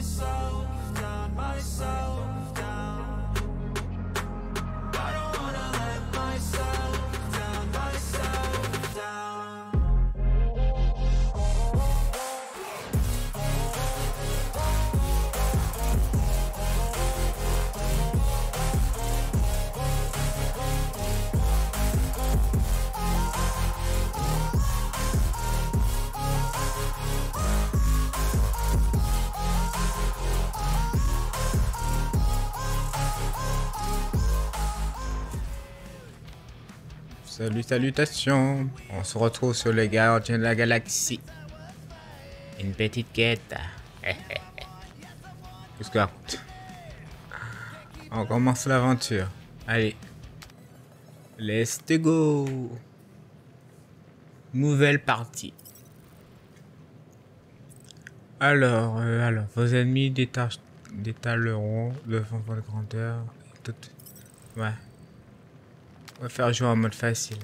myself down, myself down. I don't wanna let myself down, myself down. Salut, salutations. On se retrouve sur les gardiens de la galaxie. Une petite quête. Qu'est-ce que raconte? On commence l'aventure. Allez. Let's go. Nouvelle partie. Alors, vos ennemis détaleront le fond de grandeur. Et tout. Ouais. On va faire jouer en mode facile.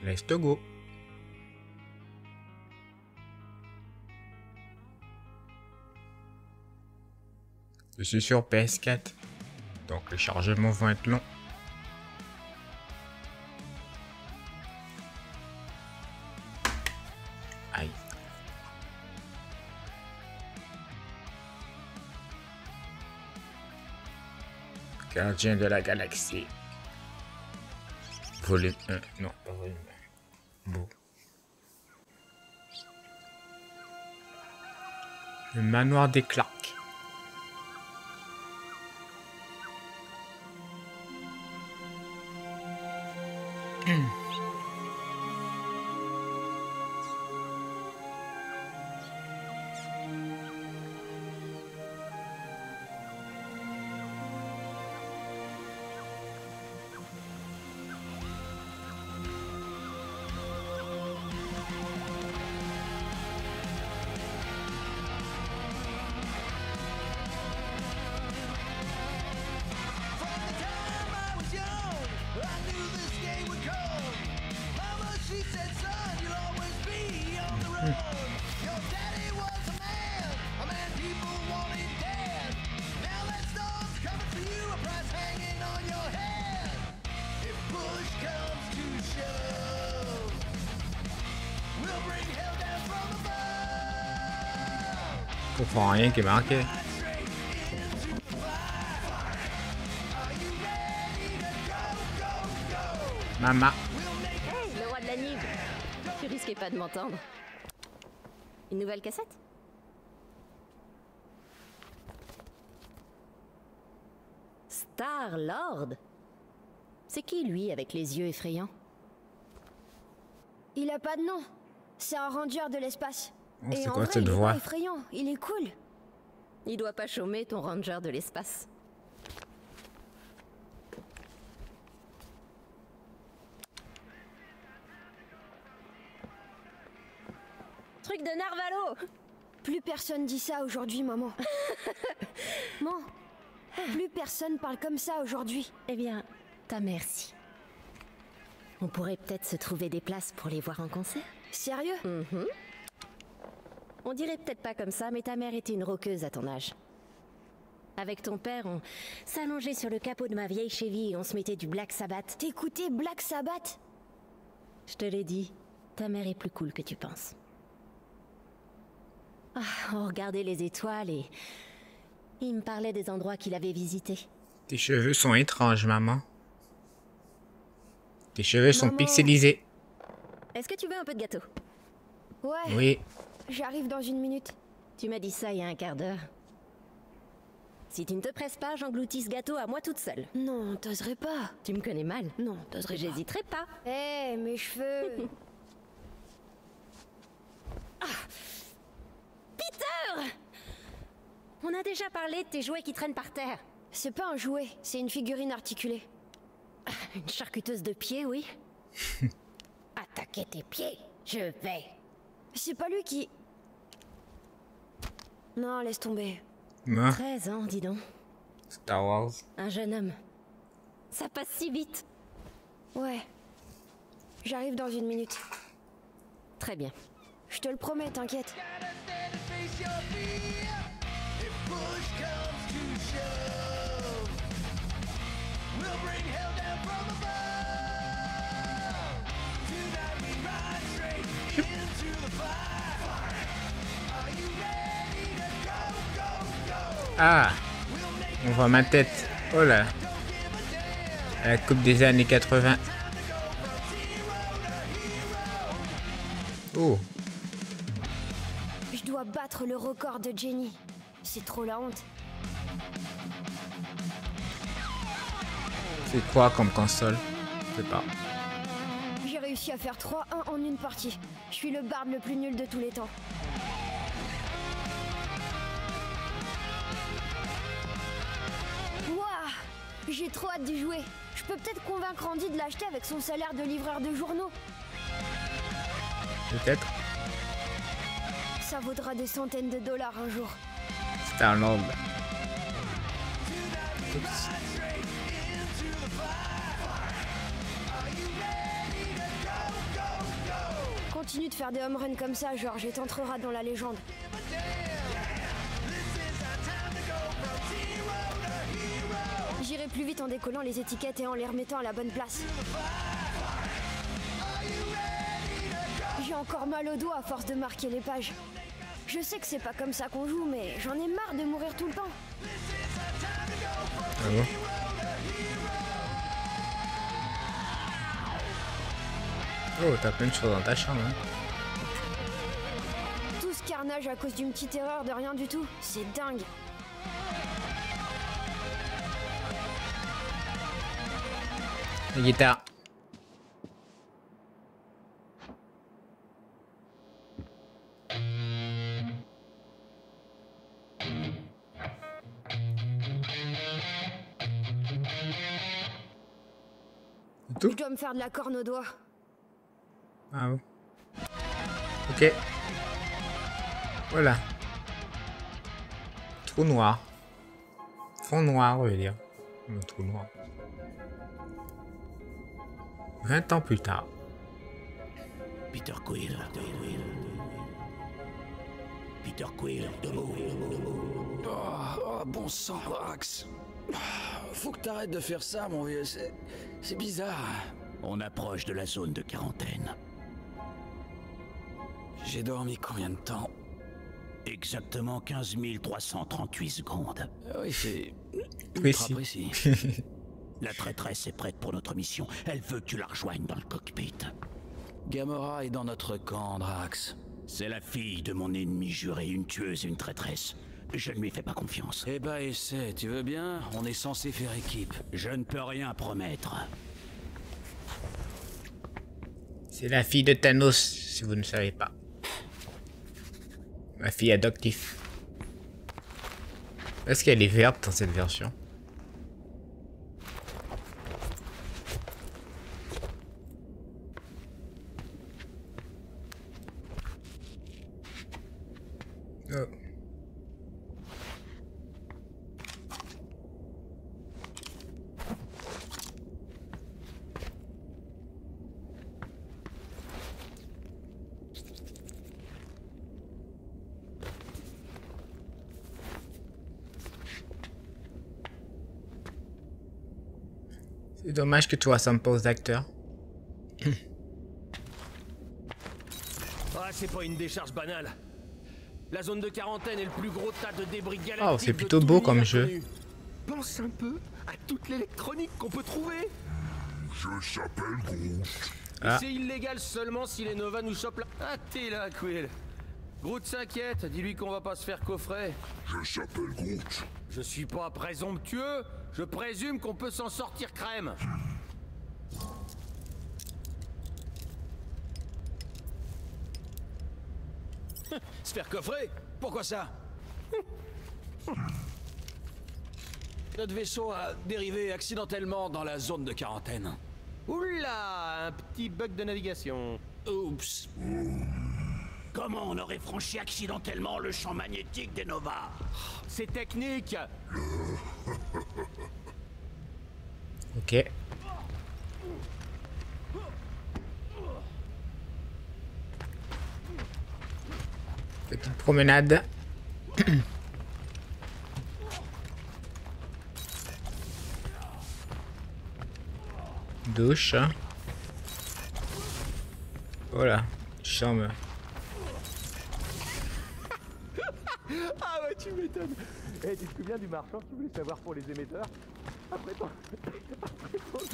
Let's go. Je suis sur PS4. Donc les chargements vont être longs. Aïe. Gardien de la galaxie. Volume 1. Non, pas volume 1. Bon. Le manoir des Clark. Je comprends rien qui est marqué. Maman. Hey, le roi de la nuit. Tu risquais pas de m'entendre. Une nouvelle cassette? Star-Lord? C'est qui lui avec les yeux effrayants? Il a pas de nom. C'est un ranger de l'espace. Oh, Et c'est en quoi vrai, cette il est voix? pas effrayant, il est cool. Il doit pas chômer ton ranger de l'espace. Truc de Narvalo! Plus personne dit ça aujourd'hui, maman. Non, plus personne parle comme ça aujourd'hui. Eh bien, ta mère si. On pourrait peut-être se trouver des places pour les voir en concert. Sérieux? On dirait peut-être pas comme ça, mais ta mère était une rockeuse à ton âge. Avec ton père, on s'allongeait sur le capot de ma vieille Chevy et on se mettait du Black Sabbath. T'écoutais Black Sabbath? Je te l'ai dit, ta mère est plus cool que tu penses. Ah, on regardait les étoiles et il me parlait des endroits qu'il avait visités. Tes cheveux sont étranges, maman. Tes cheveux sont Maman. pixelisés. Est-ce que tu veux un peu de gâteau? Ouais, Oui. j'arrive dans une minute. Tu m'as dit ça il y a un quart d'heure. Si tu ne te presses pas, j'engloutis ce gâteau à moi toute seule. Non, t'oserais pas. Tu me connais mal. Non, t'oserais pas. J'hésiterai pas. Eh, mes cheveux. Peter! On a déjà parlé de tes jouets qui traînent par terre. C'est pas un jouet, c'est une figurine articulée. Une charcuteuse de pieds, oui. Attaquer tes pieds, je vais. C'est pas lui qui... Non, laisse tomber. Non, 13 ans, dis donc. Star Wars. Un jeune homme. Ça passe si vite. Ouais. J'arrive dans 1 minute. Très bien. Je te le promets, t'inquiète. Ah, on voit ma tête. Oh là. La coupe des années 80. Oh, Je dois battre le record de Jenny. C'est trop la honte. c'est quoi comme console? Je sais pas. J'ai réussi à faire 3-1 en une partie. Je suis le barbe le plus nul de tous les temps. Wouah! J'ai trop hâte d'y jouer. Je peux peut-être convaincre Andy de l'acheter avec son salaire de livreur de journaux. Peut-être. Ça vaudra des centaines de dollars un jour. Star-Lord. Oups. Continue de faire des home runs comme ça, George, et t'entreras dans la légende. J'irai plus vite en décollant les étiquettes et en les remettant à la bonne place. J'ai encore mal au dos à force de marquer les pages. Je sais que c'est pas comme ça qu'on joue, mais j'en ai marre de mourir tout le temps. Ah bon? Oh, t'as plein de choses dans ta chambre. Hein. Tout ce carnage à cause d'une petite erreur de rien du tout, c'est dingue. La guitare. C'est tout? Je dois me faire de la corne au doigt. Ah bon. Ok. Voilà. Trou noir. Fond noir, on veut dire. Le trou noir. 20 ans plus tard. Peter Quill. Peter Quill, debout. Oh, bon sang, Axe. Faut que t'arrêtes de faire ça, mon vieux. C'est bizarre. On approche de la zone de quarantaine. J'ai dormi combien de temps? Exactement 15 338 secondes. Oui, c'est ultra Précis. précis. La traîtresse est prête pour notre mission. Elle veut que tu la rejoignes dans le cockpit. Gamora est dans notre camp, Drax. C'est la fille de mon ennemi juré, une tueuse et une traîtresse. Je ne lui fais pas confiance. Eh bah, essaie, tu veux bien? On est censé faire équipe. Je ne peux rien promettre. C'est la fille de Thanos, si vous ne savez pas. Ma fille adoptive. Est-ce qu'elle est verte dans cette version? Oh. C'est dommage que tu vois ça me pose d'acteur. Ah, c'est pas une décharge banale. La zone de quarantaine est le plus gros tas de débris galactiques. Oh, c'est de plutôt tout beau comme l'univers jeu. connu. Pense un peu à toute l'électronique qu'on peut trouver. Je s'appelle Groot. Ah. C'est illégal seulement si les Nova nous chopent là. Ah, t'es là, Quill. Groot s'inquiète, dis-lui qu'on va pas se faire coffrer. Je s'appelle Groot. Je suis pas présomptueux, je présume qu'on peut s'en sortir crème. Se faire coffrer? Pourquoi ça? Notre vaisseau a dérivé accidentellement dans la zone de quarantaine. Oula, un petit bug de navigation. Oups. Go! Comment on aurait franchi accidentellement le champ magnétique des Nova? C'est technique. Ok. Petite promenade. Douche. Voilà. Chambre. Ah ouais, tu m'étonnes. Eh, tu te souviens du marchand qui voulait savoir pour les émetteurs? Après ton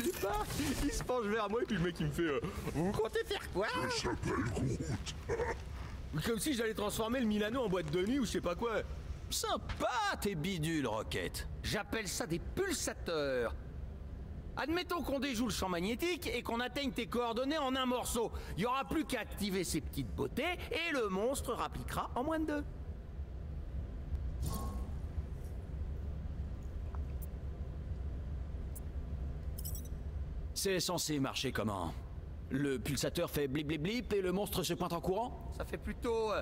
départ, il se penche vers moi et puis le mec il me fait vous comptez faire quoi? Je s'appelle Groot. Comme si j'allais transformer le Milano en boîte de nuit ou je sais pas quoi. Sympa tes bidules, Rocket. J'appelle ça des pulsateurs. Admettons qu'on déjoue le champ magnétique et qu'on atteigne tes coordonnées en un morceau. Il y aura plus qu'à activer ces petites beautés et le monstre rappliquera en moins de 2. C'est censé marcher comment? Le pulsateur fait blip blip blip et le monstre se pointe en courant? Ça fait plutôt...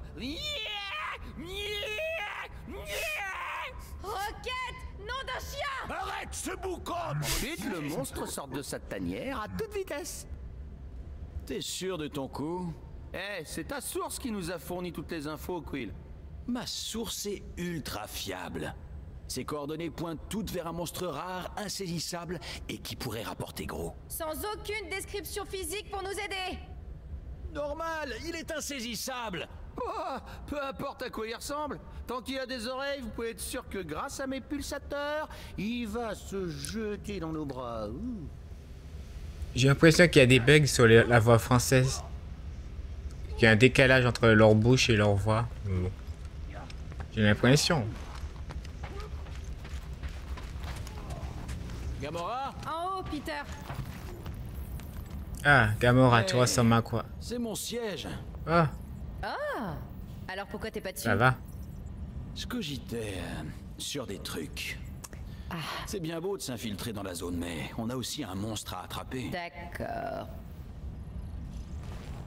Rocket! Nom d'un chien! Arrête ce boucan! Ensuite, le monstre sort de sa tanière à toute vitesse. T'es sûr de ton coup? Eh, c'est ta source qui nous a fourni toutes les infos, Quill. Ma source est ultra fiable. Ses coordonnées pointent toutes vers un monstre rare, insaisissable et qui pourrait rapporter gros. Sans aucune description physique pour nous aider! Normal, il est insaisissable. Oh, peu importe à quoi il ressemble. Tant qu'il a des oreilles, vous pouvez être sûr que grâce à mes pulsateurs, il va se jeter dans nos bras. Ouh. J'ai l'impression qu'il y a des bugs sur la voix française. Il y a un décalage entre leur bouche et leur voix. Bon. J'ai l'impression. Gamora? En haut, Peter! Ah, Gamora, tu Hey. ressembles à quoi? C'est mon siège. Ah, Ah! Alors pourquoi t'es pas dessus? ça va. Je cogitais sur des trucs. C'est bien beau de s'infiltrer dans la zone, mais on a aussi un monstre à attraper. D'accord.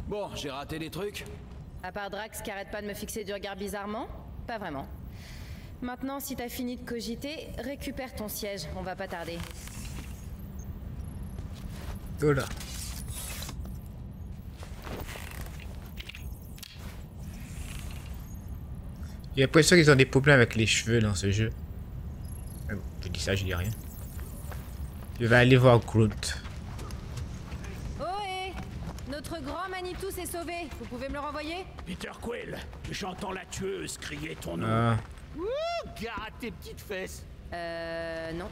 Bon, j'ai raté des trucs. À part Drax qui arrête pas de me fixer du regard bizarrement? Pas vraiment. Maintenant, si t'as fini de cogiter, récupère ton siège, on va pas tarder. Oh là. J'ai l'impression qu'ils ont des problèmes avec les cheveux dans ce jeu. Mais bon, je dis ça, je dis rien. Je vais aller voir Groot. Ohé! Notre grand Manitou s'est sauvé, vous pouvez me le renvoyer? Peter Quill, j'entends la tueuse crier ton nom. Ah, Ouh, gare à tes petites fesses. Non.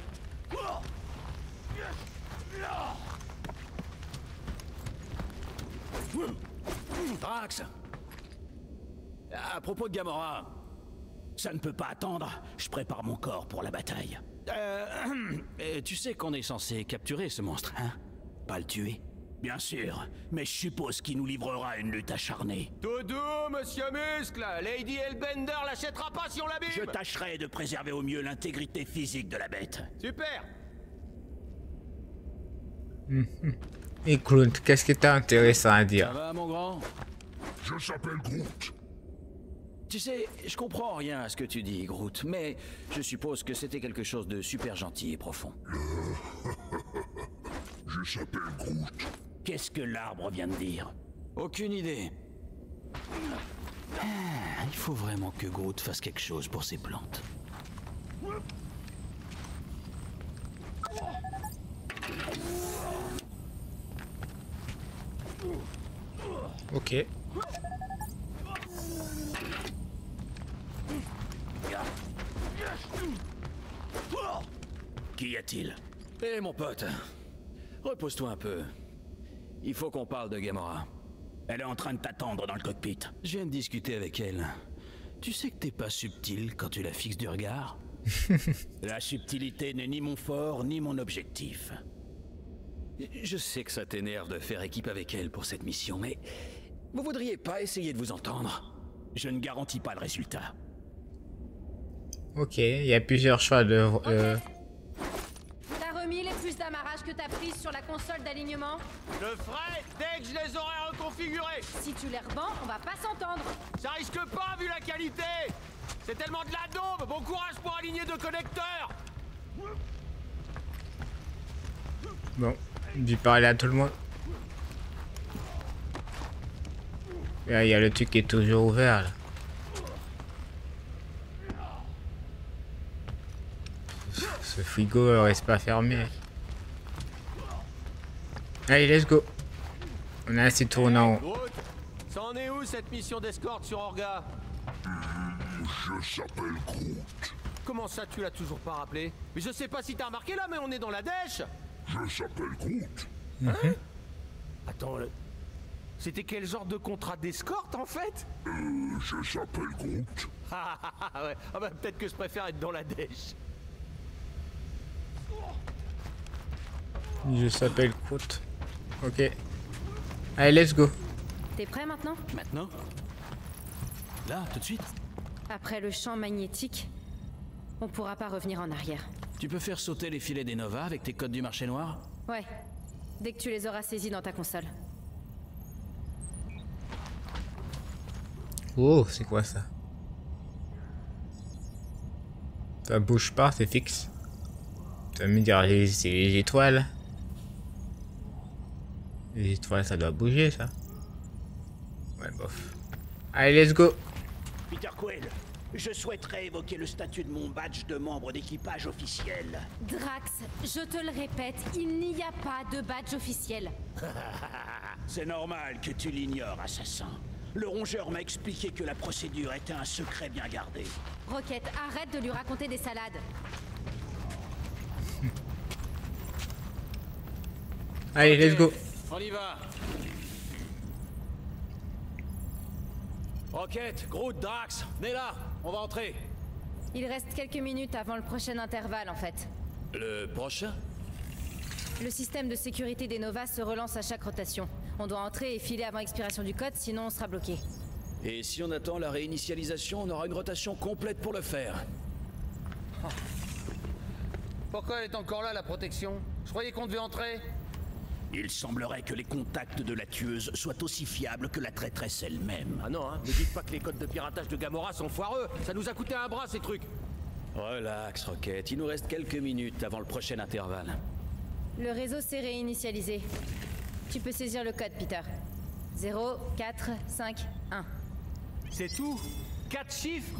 Drax! À propos de Gamora, Ça ne peut pas attendre. Je prépare mon corps pour la bataille. tu sais qu'on est censé capturer ce monstre, hein? Pas le tuer. Bien sûr, mais je suppose qu'il nous livrera une lutte acharnée. Tout doux, monsieur Muscle. Lady Hellbender l'achètera pas si on l'abîme. Je tâcherai de préserver au mieux l'intégrité physique de la bête. Super. et Groot, qu'est-ce que t'as intéressant à Ça dire? va, mon grand? Je s'appelle Groot. Tu sais, je comprends rien à ce que tu dis, Groot, mais je suppose que c'était quelque chose de super gentil et profond. Je s'appelle Groot. Qu'est-ce que l'arbre vient de dire? Aucune idée. Il faut vraiment que Groot fasse quelque chose pour ses plantes. Ok. Qu'y a-t-il? Hé, mon pote, repose-toi un peu. Il faut qu'on parle de Gamora. Elle est en train de t'attendre dans le cockpit. Je viens de discuter avec elle. Tu sais que t'es pas subtil quand tu la fixes du regard? La subtilité n'est ni mon fort, ni mon objectif. Je sais que ça t'énerve de faire équipe avec elle pour cette mission, mais vous voudriez pas essayer de vous entendre? Je ne garantis pas le résultat. Ok, il y a plusieurs choix de... T'as remis les plus d'amarrage que t'as prises sur la console d'alignement? Je le ferai dès que je les aurai reconfigurés. Si tu les revends, on va pas s'entendre. Ça risque pas vu la qualité. C'est tellement de la daube. Bon courage pour aligner 2 connecteurs. Bon, j'ai parlé à tout le monde. Là, il y a le truc qui est toujours ouvert là. Ce frigo reste pas fermé. Allez, let's go. On a assez tourné en haut. Groot, ça en est où cette mission d'escorte sur Orga? Je s'appelle Groot. Comment ça, tu l'as toujours pas rappelé? Mais je sais pas si t'as remarqué là, mais on est dans la dèche. Je s'appelle Groot. Hein? Attends, c'était quel genre de contrat d'escorte en fait? Je s'appelle Groot. Ouais. Ah bah peut-être que je préfère être dans la dèche. Je s'appelle Groot. Ok. Allez, let's go. T'es prêt maintenant? Maintenant? Là, tout de suite? Après le champ magnétique, on pourra pas revenir en arrière. Tu peux faire sauter les filets des Nova avec tes codes du marché noir? Ouais, dès que tu les auras saisis dans ta console. Oh, c'est quoi ça? Ça bouge pas, c'est fixe. Ça veut me dire c'est les étoiles. Les étoiles, ça doit bouger, ça. Ouais, bof. Allez, let's go. Peter Quill, je souhaiterais évoquer le statut de mon badge de membre d'équipage officiel. Drax, je te le répète, il n'y a pas de badge officiel. C'est normal que tu l'ignores, assassin. Le rongeur m'a expliqué que la procédure était un secret bien gardé. Rocket, arrête de lui raconter des salades. Allez, let's go. On y va. Rocket, Groot, Drax, venez là, on va entrer. Il reste quelques minutes avant le prochain intervalle en fait. Le prochain? Le système de sécurité des Nova se relance à chaque rotation. On doit entrer et filer avant expiration du code, sinon on sera bloqué. Et si on attend la réinitialisation, on aura une rotation complète pour le faire. Pourquoi elle est encore là, la protection? Je croyais qu'on devait entrer. Il semblerait que les contacts de la tueuse soient aussi fiables que la traîtresse elle-même. Ah non, hein, ne dites pas que les codes de piratage de Gamora sont foireux. Ça nous a coûté un bras, ces trucs. Relax, Rocket, il nous reste quelques minutes avant le prochain intervalle. Le réseau s'est réinitialisé. Tu peux saisir le code, Peter. 0, 4, 5, 1. C'est tout? 4 chiffres?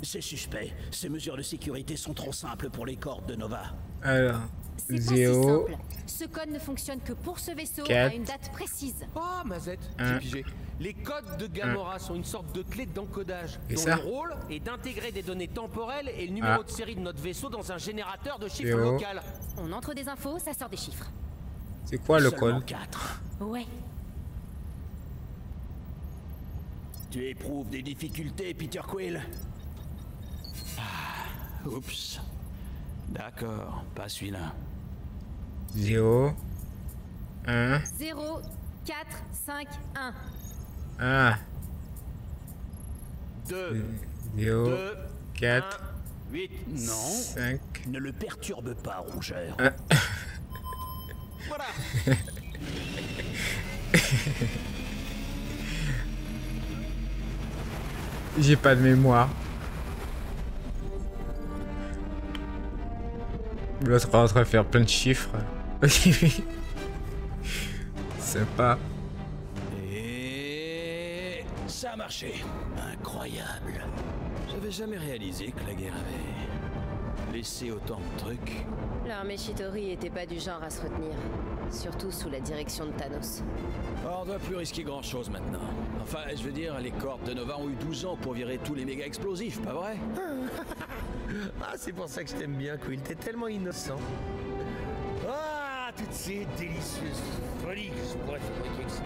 C'est suspect. Ces mesures de sécurité sont trop simples pour les cordes de Nova. Alors, C'est pas si 0. simple. Ce code ne fonctionne que pour ce vaisseau 4. à une date précise. Oh, Mazette, Un. j'ai pigé. Les codes de Gamora sont une sorte de clé d'encodage, Et dont ça le rôle est d'intégrer des données temporelles et le numéro Ah. de série de notre vaisseau dans un générateur de chiffres 0. local. On entre des infos, ça sort des chiffres. C'est quoi le Seulement code? 4. Ouais. Tu éprouves des difficultés, Peter Quill? Oups. D'accord, pas celui-là. 0. 1. 0, 4, 5, 1. Ah. 2, 0. 2, 4. 8. Non. 5. Ne le perturbe pas, rongeur. Voilà. J'ai pas de mémoire. L'autre est en train de faire plein de chiffres. Sympa. Et ça a marché. Incroyable. J'avais jamais réalisé que la guerre avait laissé autant de trucs. L'armée Chitauri était pas du genre à se retenir. Surtout sous la direction de Thanos. On ne doit plus risquer grand-chose maintenant. Enfin, je veux dire, les cordes de Nova ont eu 12 ans pour virer tous les méga explosifs, pas vrai? Ah, c'est pour ça que je t'aime bien, Quill. T'es tellement innocent. Ah, toutes ces délicieuses folies que je pourrais fabriquer ici.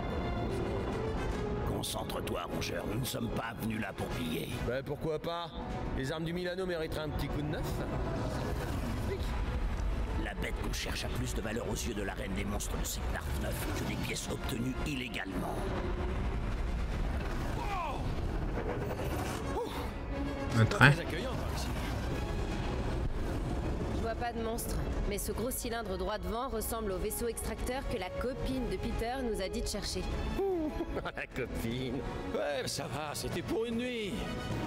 Concentre-toi, rongeur. Nous ne sommes pas venus là pour piller. Bah, pourquoi pas? Les armes du Milano mériteraient un petit coup de neuf. La bête qu'on cherche a plus de valeur aux yeux de la reine des monstres de Sector 9 que des pièces obtenues illégalement. Un train. Très accueillant par ici. Je vois pas de monstre, mais ce gros cylindre droit devant ressemble au vaisseau extracteur que la copine de Peter nous a dit de chercher. La copine. Ouais, ça va, c'était pour une nuit.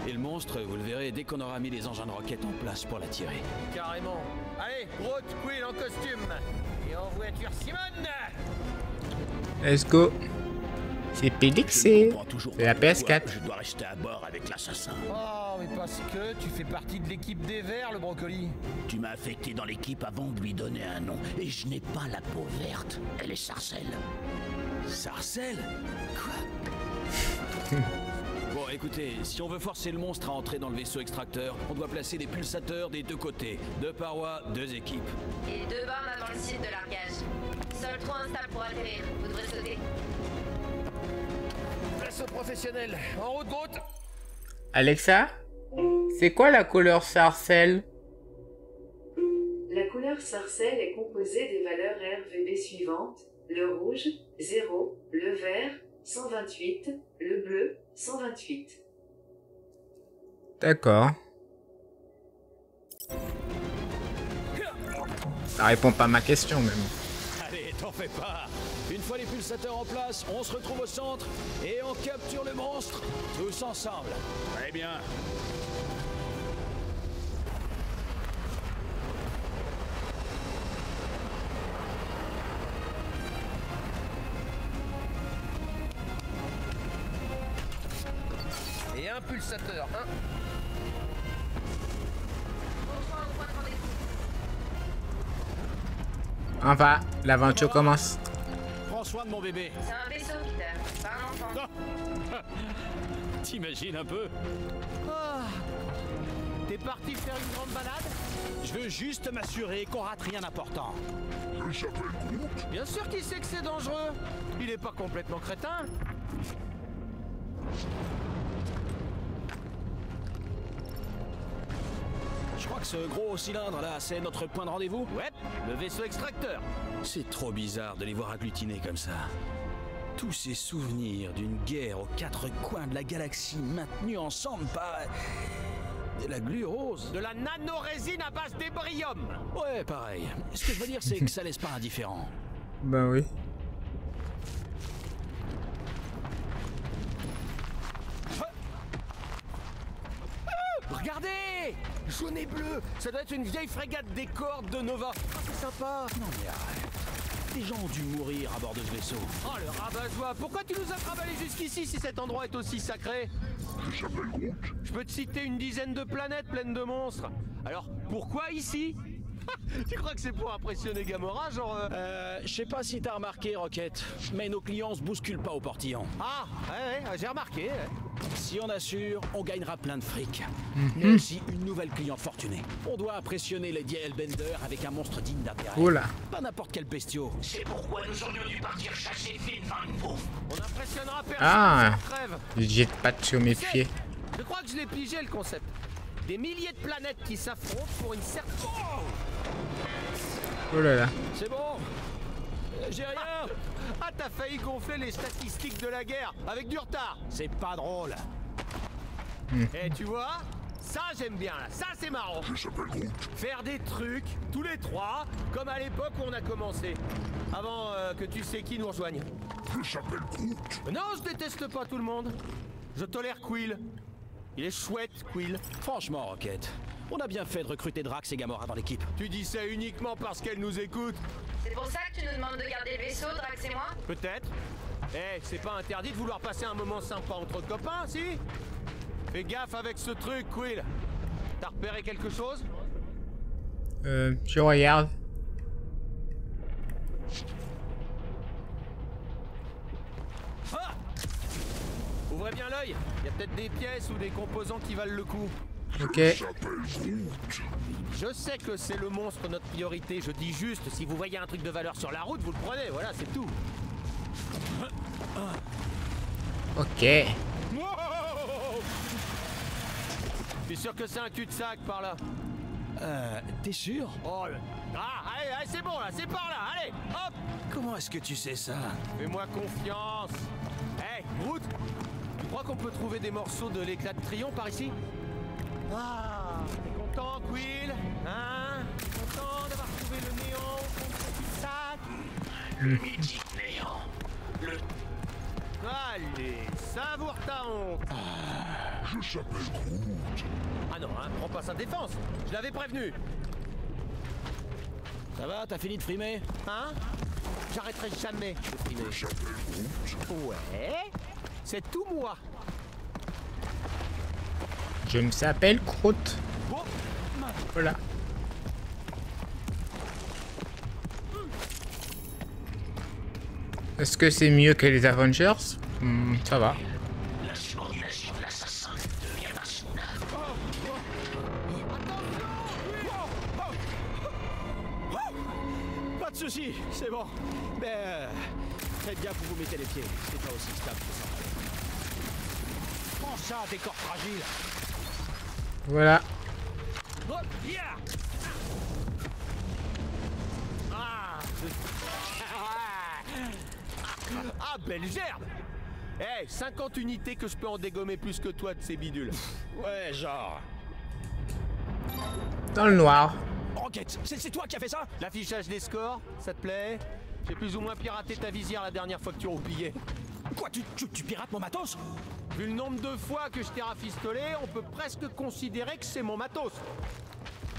Et le monstre, vous le verrez dès qu'on aura mis les engins de roquette en place pour l'attirer. Carrément. Allez, Groot, Quill en costume. Et en voiture Simone. Let's go. C'est Pélixé. C'est la PS4. Je dois rester à bord avec l'assassin. Oh, mais parce que tu fais partie de l'équipe des Verts, le brocoli. Tu m'as affecté dans l'équipe avant de lui donner un nom. Et je n'ai pas la peau verte. Elle est Sarcelle. Sarcelle? Quoi? Bon, écoutez, si on veut forcer le monstre à entrer dans le vaisseau extracteur, on doit placer des pulsateurs des deux côtés. 2 parois, 2 équipes. Et 2 bornes avant le site de largage. Sol trop instable pour atterrir. Vous devrez sauter. Place au professionnel. En route, Groot. Alexa, c'est quoi la couleur Sarcelle? La couleur Sarcelle est composée des valeurs RVB suivantes: le rouge, 0, le vert, 128, le bleu, 128. D'accord. Ça répond pas à ma question même. Allez, t'en fais pas. Une fois les pulsateurs en place, on se retrouve au centre et on capture le monstre, tous ensemble. Très bien. Et un pulsateur, hein. Enfin, l'aventure commence. Prends soin de mon bébé. C'est un vaisseau, Peter. Pas un enfant. T'imagines un peu? T'es parti faire une grande balade? Je veux juste m'assurer qu'on rate rien d'important. Je s'appelle Groot. Bien sûr qu'il sait que c'est dangereux. Il est pas complètement crétin. Je crois que ce gros cylindre là, c'est notre point de rendez-vous. Ouais, le vaisseau extracteur. C'est trop bizarre de les voir agglutinés comme ça. Tous ces souvenirs d'une guerre aux 4 coins de la galaxie maintenus ensemble par de la glu rose. De la nanorésine à base d'ébrium. Ouais, pareil. Ce que je veux dire, c'est que ça laisse pas indifférent. Ben oui. Regardez! Jaune et bleu! Ça doit être une vieille frégate des cordes de Nova. Ah, c'est sympa! Non mais arrête. Des gens ont dû mourir à bord de ce vaisseau. Oh le rabat-joie! Pourquoi tu nous as travaillé jusqu'ici si cet endroit est aussi sacré? Je s'appelle Groot. Je peux te citer une dizaine de planètes pleines de monstres. Alors, pourquoi ici? Tu crois que c'est pour impressionner Gamora, genre... Je sais pas si t'as remarqué, Rocket, mais nos clients se bousculent pas au portillon. Ah, ouais, j'ai remarqué. Ouais. Si on assure, on gagnera plein de fric. Mais aussi une nouvelle cliente fortunée. On doit impressionner Lady Hellbender avec un monstre digne d'intérêt. Oula. Pas n'importe quel bestiau. C'est pourquoi nous aurions dû partir chasser Finn Van Pouf. On impressionnera personne, Ah. on crève. Je jette pas sur mes pieds. Je crois que je l'ai pigé le concept. Des milliers de planètes qui s'affrontent pour une certaine... Oh là là. C'est bon. J'ai rien. Ah, t'as failli gonfler les statistiques de la guerre avec du retard. C'est pas drôle. Et tu vois, ça j'aime bien là, ça c'est marrant. Je s'appelle Groot. Faire des trucs, tous les trois, comme à l'époque où on a commencé. Avant que tu sais qui nous rejoigne. Je s'appelle Groot. Non, je déteste pas tout le monde. Je tolère Quill. Il est chouette, Quill. Franchement, Rocket, on a bien fait de recruter Drax et Gamora dans l'équipe. Tu dis ça uniquement parce qu'elle nous écoute. C'est pour ça que tu nous demandes de garder le vaisseau, Drax et moi? Peut-être. Eh, c'est pas interdit de vouloir passer un moment sympa entre copains, si? Fais gaffe avec ce truc, Quill. T'as repéré quelque chose? Je regarde. Ah! Ouvrez bien l'œil. Il y a peut-être des pièces ou des composants qui valent le coup. Ok. Je s'appelle Groot. Je sais que c'est le monstre notre priorité. Je dis juste, si vous voyez un truc de valeur sur la route, vous le prenez. Voilà, c'est tout. Ok. T'es sûr que c'est un cul-de-sac par là? T'es sûr? Oh, allez, c'est bon là, c'est par là, allez, hop! Comment est-ce que tu sais ça? Fais-moi confiance. Hey, Groot, tu crois qu'on peut trouver des morceaux de l'éclat de Trion par ici? Ah, t'es content, Quill? Hein? content d'avoir trouvé le néant au fond de ce cul-de-sac? Le mythique néant. Le... Allez, savoure ta honte. Je s'appelle Groot. Ah non, hein, prends pas sa défense. Je l'avais prévenu. Ça va, t'as fini de frimer? Hein? J'arrêterai jamais de frimer. Je s'appelle Groot. Ouais, c'est tout moi. Je me s'appelle Groot. Bon, Voilà. Est-ce que c'est mieux que les Avengers? Ça va. La subordination de l'assassin devient insoutenable. Pas de soucis, c'est bon. Mais faites bien que vous mettez les pieds. C'est pas aussi stable que ça. Prends ça, tes corps fragiles. Voilà. Hop, yeah. ah, belle gerbe. Eh, 50 unités que je peux en dégommer plus que toi de ces bidules. Ouais, genre. Dans le noir. Rocket, c'est toi qui as fait ça? L'affichage des scores, ça te plaît? J'ai plus ou moins piraté ta visière la dernière fois que tu roupillais. Quoi, tu pirates mon matos? Vu le nombre de fois que je t'ai rafistolé, on peut presque considérer que c'est mon matos.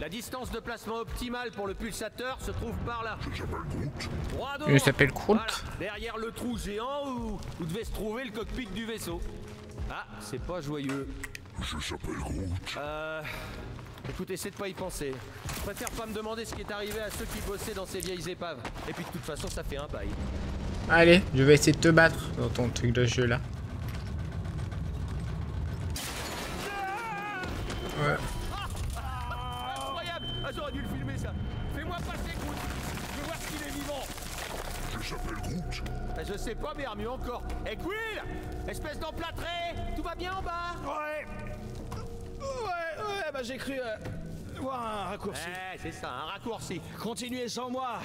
La distance de placement optimale pour le pulsateur se trouve par là. Je s'appelle Groot. Droit dos. Il s'appelle Groot. Voilà, derrière le trou géant où devait se trouver le cockpit du vaisseau. Ah, c'est pas joyeux. Je s'appelle Groot. Écoute, essaie de pas y penser. Je préfère pas me demander ce qui est arrivé à ceux qui bossaient dans ces vieilles épaves. Et puis de toute façon, ça fait un bail. Allez, je vais essayer de te battre dans ton truc de jeu là. Ouais. Incroyable! Ah, j'aurais dû le filmer ça. Fais-moi passer, Groot. Je veux voir s'il est vivant. Je s'appelle Groot. Je sais pas, mais mieux encore. Eh, Quill! Espèce d'emplâtré! Tout va bien en bas? Ouais, bah j'ai cru voir un raccourci. Eh, c'est ça, un raccourci. Continuez sans moi.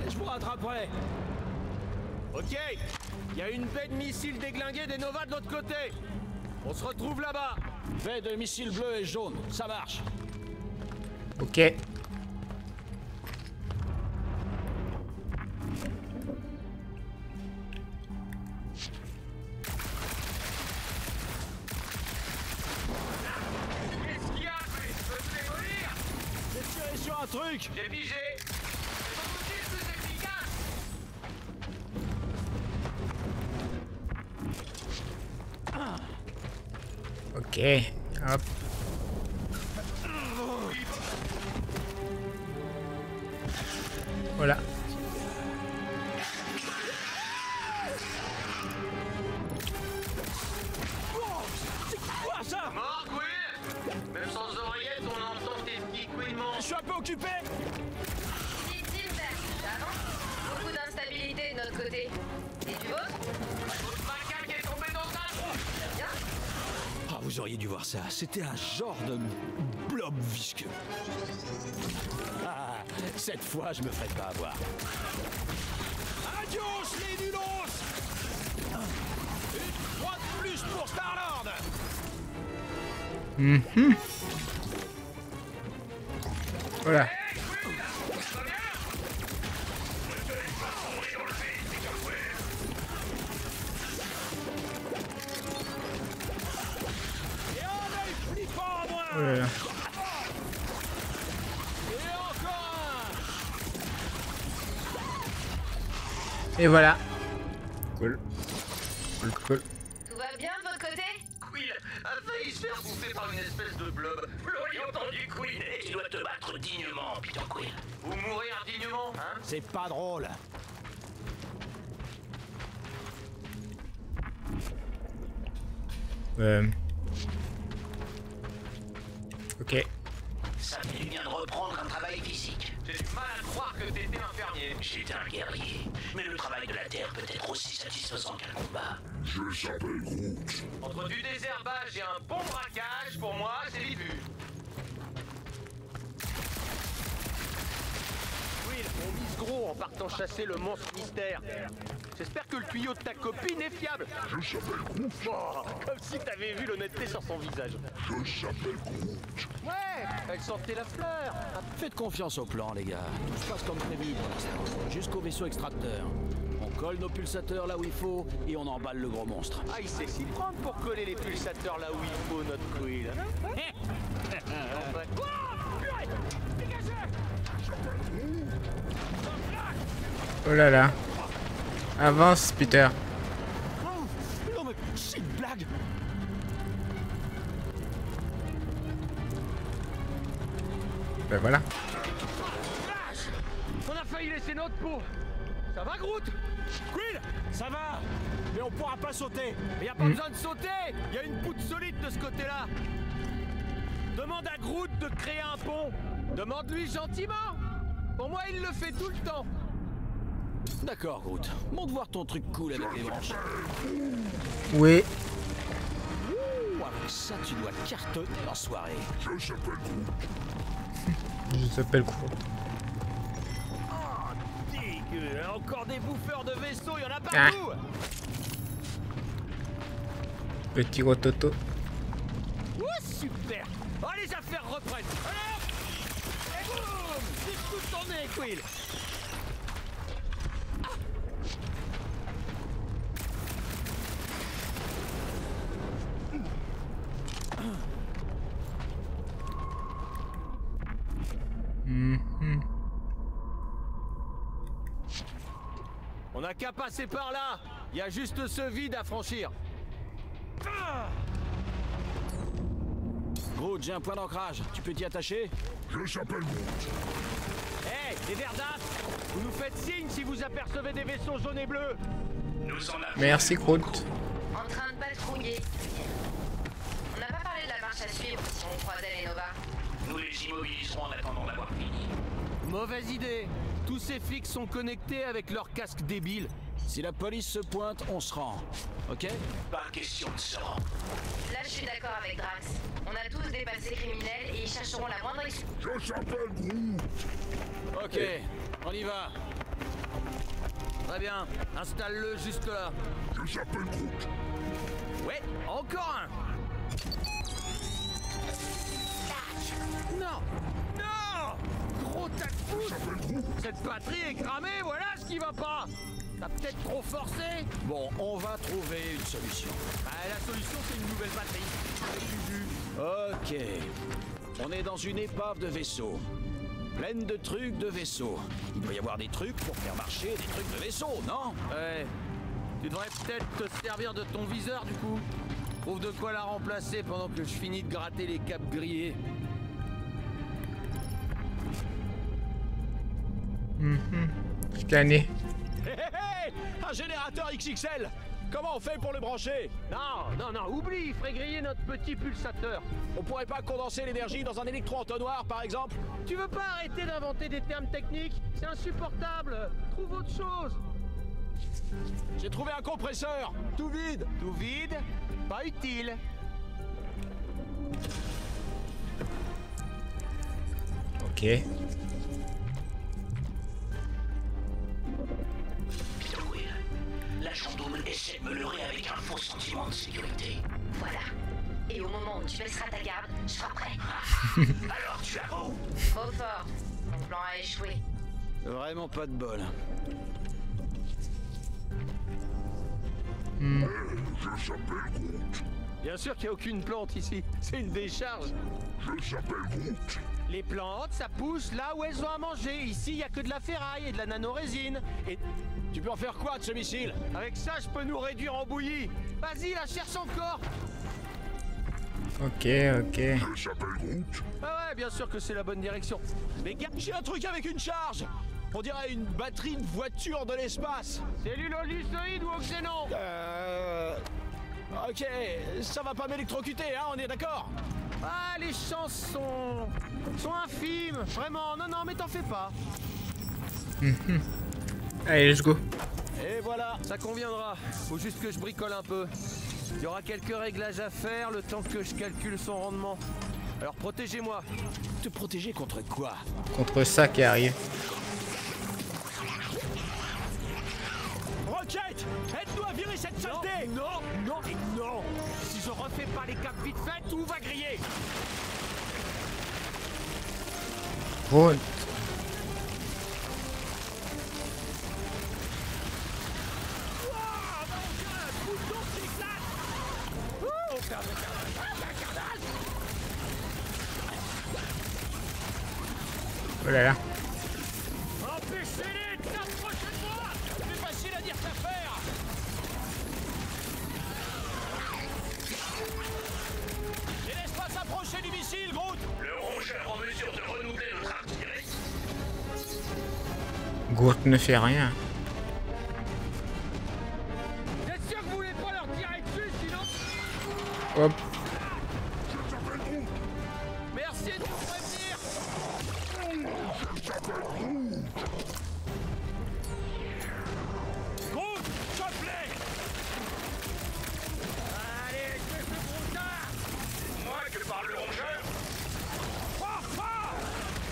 Je vous rattraperai. Ok, il y a une baie de missiles déglinguée des Nova de l'autre côté. On se retrouve là-bas. Baie de missiles bleus et jaunes, ça marche. Ok. Qu'est-ce qu'il y a? Peux-tu démolir? J'ai tiré sur un truc. J'ai pigé. C'est ton outil le plus efficace. Ok. Hop. Voilà. Quoi ça? Mort, Quill? Même sans oreillette, on entend tes petits couinements. Je suis un peu occupé. Ici Silver, ça avance. Beaucoup d'instabilité de notre côté. Et du vôtre? Votre macaque est tombé dans un trou. Bien. Ah, vous auriez dû voir ça. C'était un genre de blob visqueux. Ah, cette fois, je me ferai pas avoir. Adios, les nulos! Une croix de plus pour Star-Lord! Voilà. Et un œil flippant en moins! Oh là là. Et encore un! Et voilà. Cool. Cool, cool. Tout va bien de votre côté? Quill a failli se faire bouffer par une espèce de blob. Vous l'auriez entendu, Quill. Et tu dois te battre dignement, Peter Quill. Ou mourir dignement, hein? C'est pas drôle. Ok. Ça fait du bien de reprendre un travail physique. J'ai du mal à croire que t'étais infirmier. J'étais un guerrier. Mais le travail de la Terre peut être aussi satisfaisant qu'un combat. Je s'appelle Groot. Entre du désherbage et un bon braquage, pour moi, c'est vite vu. Quill, on mise gros en partant chasser le monstre mystère. J'espère que le tuyau de ta copine est fiable. Je s'appelle Groot. Oh, comme si t'avais vu l'honnêteté sur son visage. Je s'appelle Groot. Ouais, elle sentait la fleur. Faites confiance au plan, les gars. Tout se passe comme prévu pour l'instant. Jusqu'au vaisseau extracteur. On colle nos pulsateurs là où il faut et on emballe le gros monstre. Ah, il sait s'y prendre pour coller les pulsateurs là où il faut, notre Quill. Enfin, quoi? Purée, dégagez! Oh là là. Avance, Peter. Non mais c'est une blague. Ben voilà. On a failli laisser notre peau. Ça va, Groot? Quill, ça va. Mais on pourra pas sauter. Mais y a pas besoin de sauter. Y a une poutre solide de ce côté-là. Demande à Groot de créer un pont. Demande-lui gentiment. Pour moi, il le fait tout le temps. D'accord, Groot. Montre voir ton truc cool avec les branches. Oui. Ouh, avec ça, tu dois cartonner en soirée. Je s'appelle Groot. Je s'appelle Groot. Oh, dégueu. Encore des bouffeurs de vaisseaux, y en a partout. Petit rototo. Oh, super. Oh, les affaires reprennent. Allez, hop. Et boum. Discute ton nez, Quill. On n'a qu'à passer par là. Il y a juste ce vide à franchir. Groot, j'ai un point d'ancrage. Tu peux t'y attacher? Je s'appelle Groot. Hé, les verdasses, vous nous faites signe si vous apercevez des vaisseaux jaunes et bleus. Nous en avons. Merci, Groot. En train de patrouiller. On n'a pas parlé de la marche à suivre si on croisait les Nova. Nous les immobiliserons en attendant d'avoir fini. Mauvaise idée. Tous ces flics sont connectés avec leurs casques débiles. Si la police se pointe, on se rend. Ok? Pas question de se rendre. Là, je suis d'accord avec Drax. On a tous des passés criminels et ils chercheront la moindre excuse. Je s'appelle Groot. Ok, on y va. Très bien. Installe-le juste là. Je s'appelle Groot. Ouais, encore un. Non. Non. Gros tas de pouce. Cette batterie est cramée, voilà ce qui va pas. T'as peut-être trop forcé. Bon, on va trouver une solution. La solution, c'est une nouvelle batterie. Ok. On est dans une épave de vaisseau. Pleine de trucs de vaisseau. Il doit y avoir des trucs pour faire marcher des trucs de vaisseau, non? Ouais. Tu devrais peut-être te servir de ton viseur, du coup. Trouve de quoi la remplacer pendant que je finis de gratter les câbles grillés. Scanner. Hé hé hé! Un générateur XXL! Comment on fait pour le brancher? Non, oublie, il ferait griller notre petit pulsateur. On pourrait pas condenser l'énergie dans un électro-entonnoir, par exemple? Tu veux pas arrêter d'inventer des termes techniques? C'est insupportable. Trouve autre chose. J'ai trouvé un compresseur! Tout vide! Tout vide, pas utile. Ok. Peter Quill, l'agent double essaie de me leurrer avec un faux sentiment de sécurité. Voilà. Et au moment où tu baisseras ta garde, je serai prêt. Alors tu avoues? Trop fort. Mon plan a échoué. Vraiment pas de bol. Je s'appelle Groot. Bien sûr qu'il n'y a aucune plante ici. C'est une décharge. Je s'appelle Groot. Les plantes, ça pousse là où elles ont à manger. Ici, il n'y a que de la ferraille et de la nanorésine. Et Tu peux en faire quoi de ce missile? avec ça, je peux nous réduire en bouillie. Vas-y, la cherche encore. Ok. Je s'appelle Groot. Ah ouais, bien sûr que c'est la bonne direction. Mais gars, j'ai un truc avec une charge! On dirait une batterie de voiture de l'espace! Cellule lysoïde ou oxénon? Ok, ça va pas m'électrocuter, hein, on est d'accord? Ah, les chances sont infimes. Vraiment, non, mais t'en fais pas. Allez, let's go. Et voilà! Ça conviendra. Faut juste que je bricole un peu. Il y aura quelques réglages à faire le temps que je calcule son rendement. Alors protégez-moi. Te protéger contre quoi? Contre ça qui arrive. Rocket, aide-nous à virer cette saleté. Non, non, et non. Si je refais pas les capes vite fait, tout va griller. Groot. Oh là là. Empêchez-les de s'approcher de moi. C'est facile à dire qu'à faire. Et laisse pas s'approcher du missile, Groot. Le rongeur en mesure de renouveler notre artillerie. Groot ne fait rien. T'es sûr que vous voulez pas leur tirer dessus, sinon... Hop. Merci de nous prévenir. Groot, chope-les. Allez, espèce de broutard. Moi que parle le rongeur. Fort, fort.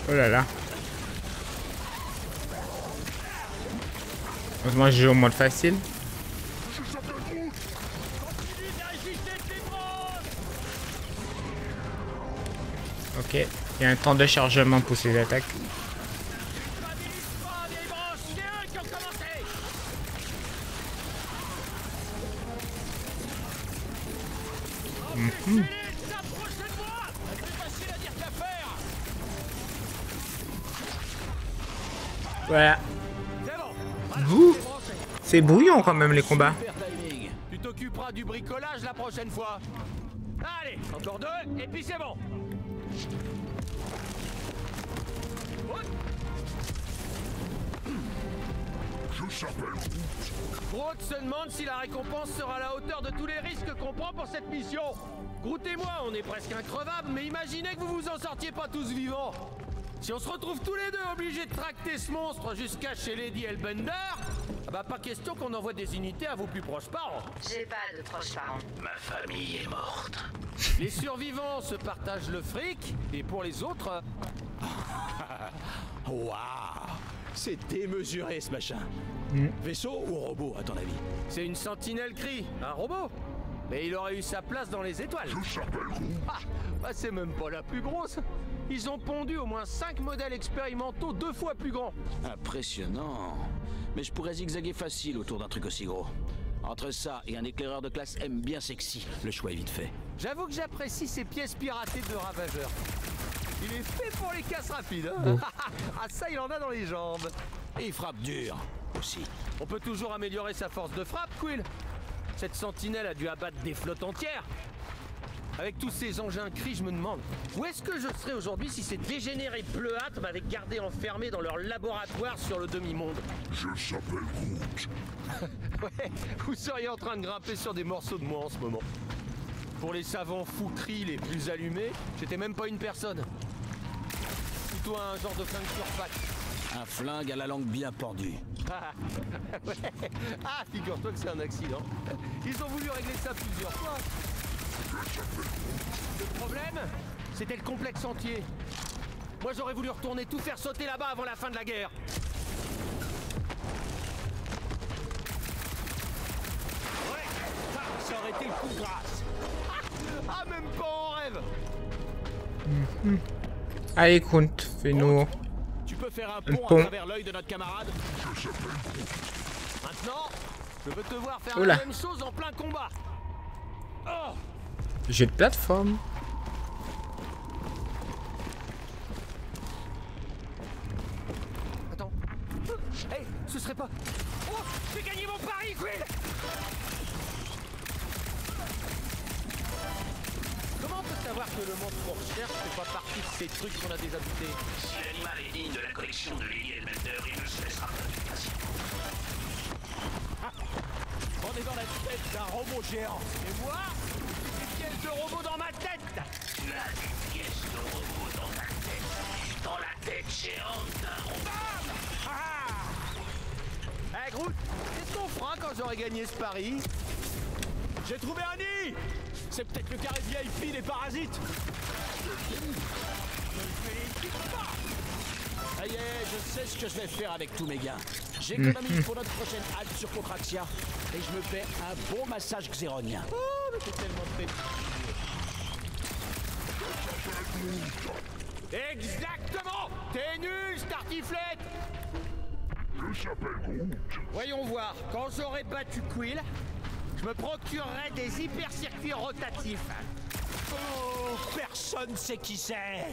Oh là là. Heureusement, je joue au mode facile. Continue d'ajuster tes bras. Ok. Il y a un temps de chargement pour ces attaques. Stabilise pas, vieille branche. C'est eux qui ont commencé. Empêchez-les de s'approcher de moi. C'est facile à dire qu'à faire. Voilà. C'est bon. Voilà, Ouh. c'est branché. C'est brouillon quand même les combats. Super timing. Tu t'occuperas du bricolage la prochaine fois. Allez, encore deux, et puis c'est bon. Je s'appelle Groot. Groot se demande si la récompense sera à la hauteur de tous les risques qu'on prend pour cette mission. Groot et moi, on est presque increvables, mais imaginez que vous vous en sortiez pas tous vivants. Si on se retrouve tous les deux obligés de tracter ce monstre jusqu'à chez Lady Hellbender, ah bah pas question qu'on envoie des unités à vos plus proches parents. J'ai pas de proches parents. Ma famille est morte. Les survivants se partagent le fric, et pour les autres... Waouh, c'est démesuré ce machin. Vaisseau ou robot à ton avis? C'est une sentinelle cri, un robot. Mais il aurait eu sa place dans les étoiles. Je s'appelle Groot. Ah, bah c'est même pas la plus grosse. Ils ont pondu au moins 5 modèles expérimentaux 2 fois plus grands. Impressionnant. Mais je pourrais zigzaguer facile autour d'un truc aussi gros. Entre ça et un éclaireur de classe M bien sexy, le choix est vite fait. J'avoue que j'apprécie ces pièces piratées de Ravageur. Il est fait pour les casses rapides. Hein. Bon. Ah ça, il en a dans les jambes. Et il frappe dur aussi. On peut toujours améliorer sa force de frappe, Quill. Cette sentinelle a dû abattre des flottes entières. Avec tous ces engins cris, je me demande où est-ce que je serais aujourd'hui si ces dégénérés bleuâtres m'avaient gardé enfermé dans leur laboratoire sur le demi-monde. Je s'appelle Groot. Ouais, vous seriez en train de grimper sur des morceaux de moi en ce moment. Pour les savants fous cris les plus allumés, j'étais même pas une personne. Plutôt un genre de flingue sur pattes. Un flingue à la langue bien pendue. Ah, ouais. Ah, figure-toi que c'est un accident. Ils ont voulu régler ça plusieurs fois. Le problème, c'était le complexe entier. Moi, j'aurais voulu retourner tout faire sauter là-bas avant la fin de la guerre. Ouais, ça aurait été le coup de grâce. Ah, même pas en rêve. Allez, Groot, fais-nous. Tu peux faire un Un pont pont. à travers l'œil de notre camarade. Maintenant, je veux te voir faire Oula. la même chose en plein combat. Oh, Jeu de plateforme. attends. Hey, ce serait pas... Oh, j'ai gagné mon pari, Quill. Comment on peut savoir que le monstre qu'on recherche fait pas partie de ces trucs qu'on a déjà butés? Si l'animal est digne de la collection de Lady Hellbender, il ne se laissera pas de passer. On est dans la tête d'un robot géant. Et moi, j'ai des pièces de robot dans ma tête. Tu as des pièces de robot dans ta tête. Dans la tête géante d'un robot. Hey Groot, qu'est-ce qu'on fera quand j'aurai gagné ce pari? J'ai trouvé un nid. C'est peut-être le carré VIP des parasites. Ça y est, je sais ce que je vais faire avec tous mes gains. J'économise pour notre prochaine halte sur Contraxia et je me fais un bon massage xéronien. Oh, mais c'est tellement très... Exactement. T'es nul, Startiflette. Je s'appelle Groot. Voyons voir, quand j'aurai battu Quill, je me procurerai des hyper-circuits rotatifs. Oh, personne sait qui c'est.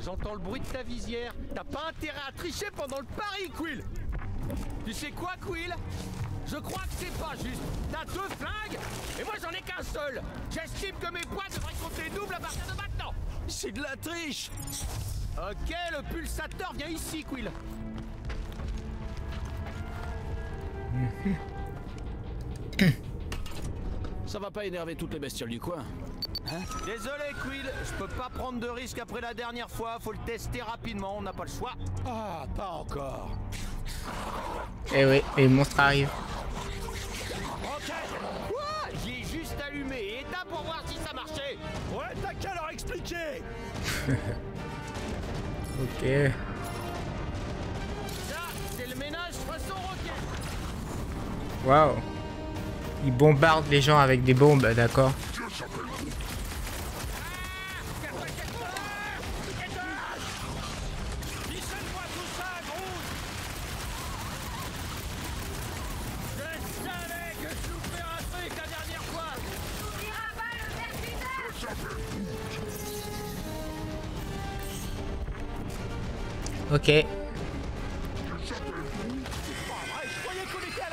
J'entends le bruit de ta visière. T'as pas intérêt à tricher pendant le pari, Quill. Tu sais quoi, Quill? Je crois que c'est pas juste. T'as 2 flingues et moi j'en ai qu'un seul. J'estime que mes points devraient compter double à partir de maintenant. C'est de la triche. Ok, le pulsateur vient ici, Quill. Ça va pas énerver toutes les bestioles du coin. Hein? Désolé, Quill, je peux pas prendre de risque après la dernière fois. Faut le tester rapidement, on n'a pas le choix. Ah, pas encore. Eh oui, les monstres arrivent. Ok. Quoi? J'ai juste allumé et éteint pour voir si ça marchait. Ouais, t'as qu'à leur expliquer. Ok. Ça, c'est le ménage façon roquette. Waouh. Ils bombardent les gens avec des bombes, d'accord. Lissez-moi tout ça, Groot. Je savais que je loupais un truc la dernière fois. N'oubliera pas le percuteur. Ok.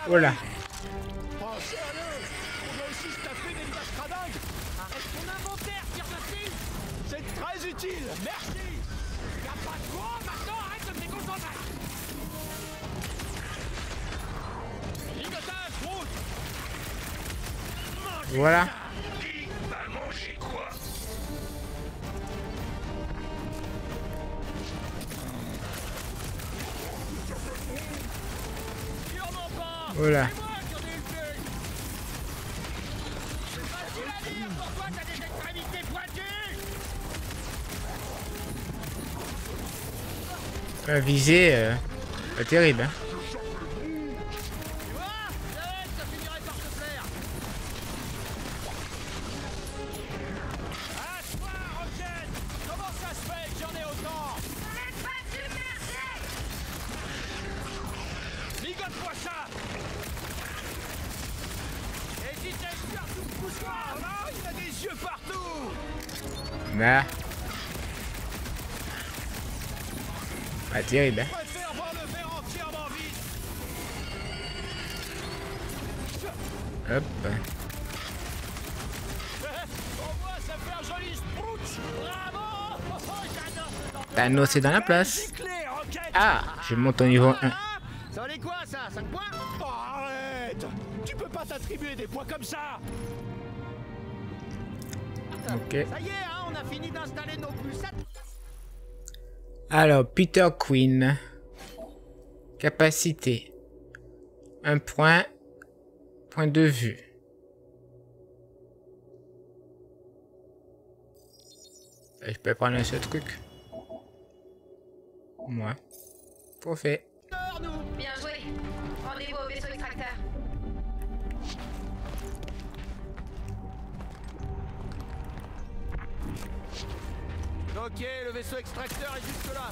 Voilà. Oh, sérieux? On doit aussi se taper des visages cradingues. Arrête ton inventaire, tire dessus. C'est très utile, merci. Y'a pas de quoi maintenant, arrête de me déconcentrer. Ligotage, Groot. Voilà. Qui va manger quoi? Sûrement pas. Voilà. C'est moi qui en ai eu le plus. C'est facile à dire, pourquoi t'as des extrémités pointues? La visée, pas terrible, hein. Tu vois? Je savais que ça finirait par te plaire. À toi, Rocket. Comment ça se fait que j'en ai autant? N'arrête pas de submerger. Ligote-moi ça. Hésite à faire tout le poussoir. Ah, il a des yeux partout. Là. Pas terrible, hein. Je préfère voir le verre entièrement vide. Hop. Au moins, ça fait un joli sprout. Bravo. Oh, j'adore. Thanos est dans la place. C'est clair, Rocket. Ah, je monte au niveau 1. Ça valait quoi ça? 5 points? Oh, arrête. Tu peux pas t'attribuer des points comme ça. Ok. Ça y est, hein, on a fini d'installer nos pulsateurs. Alors, Peter Quinn. Capacité. 1 point. Point de vue. Je peux prendre un seul truc. Moi. Pour fait. Nous. Bien joué. Rendez-vous au vaisseau extracteur. Ok, le vaisseau extracteur est juste là.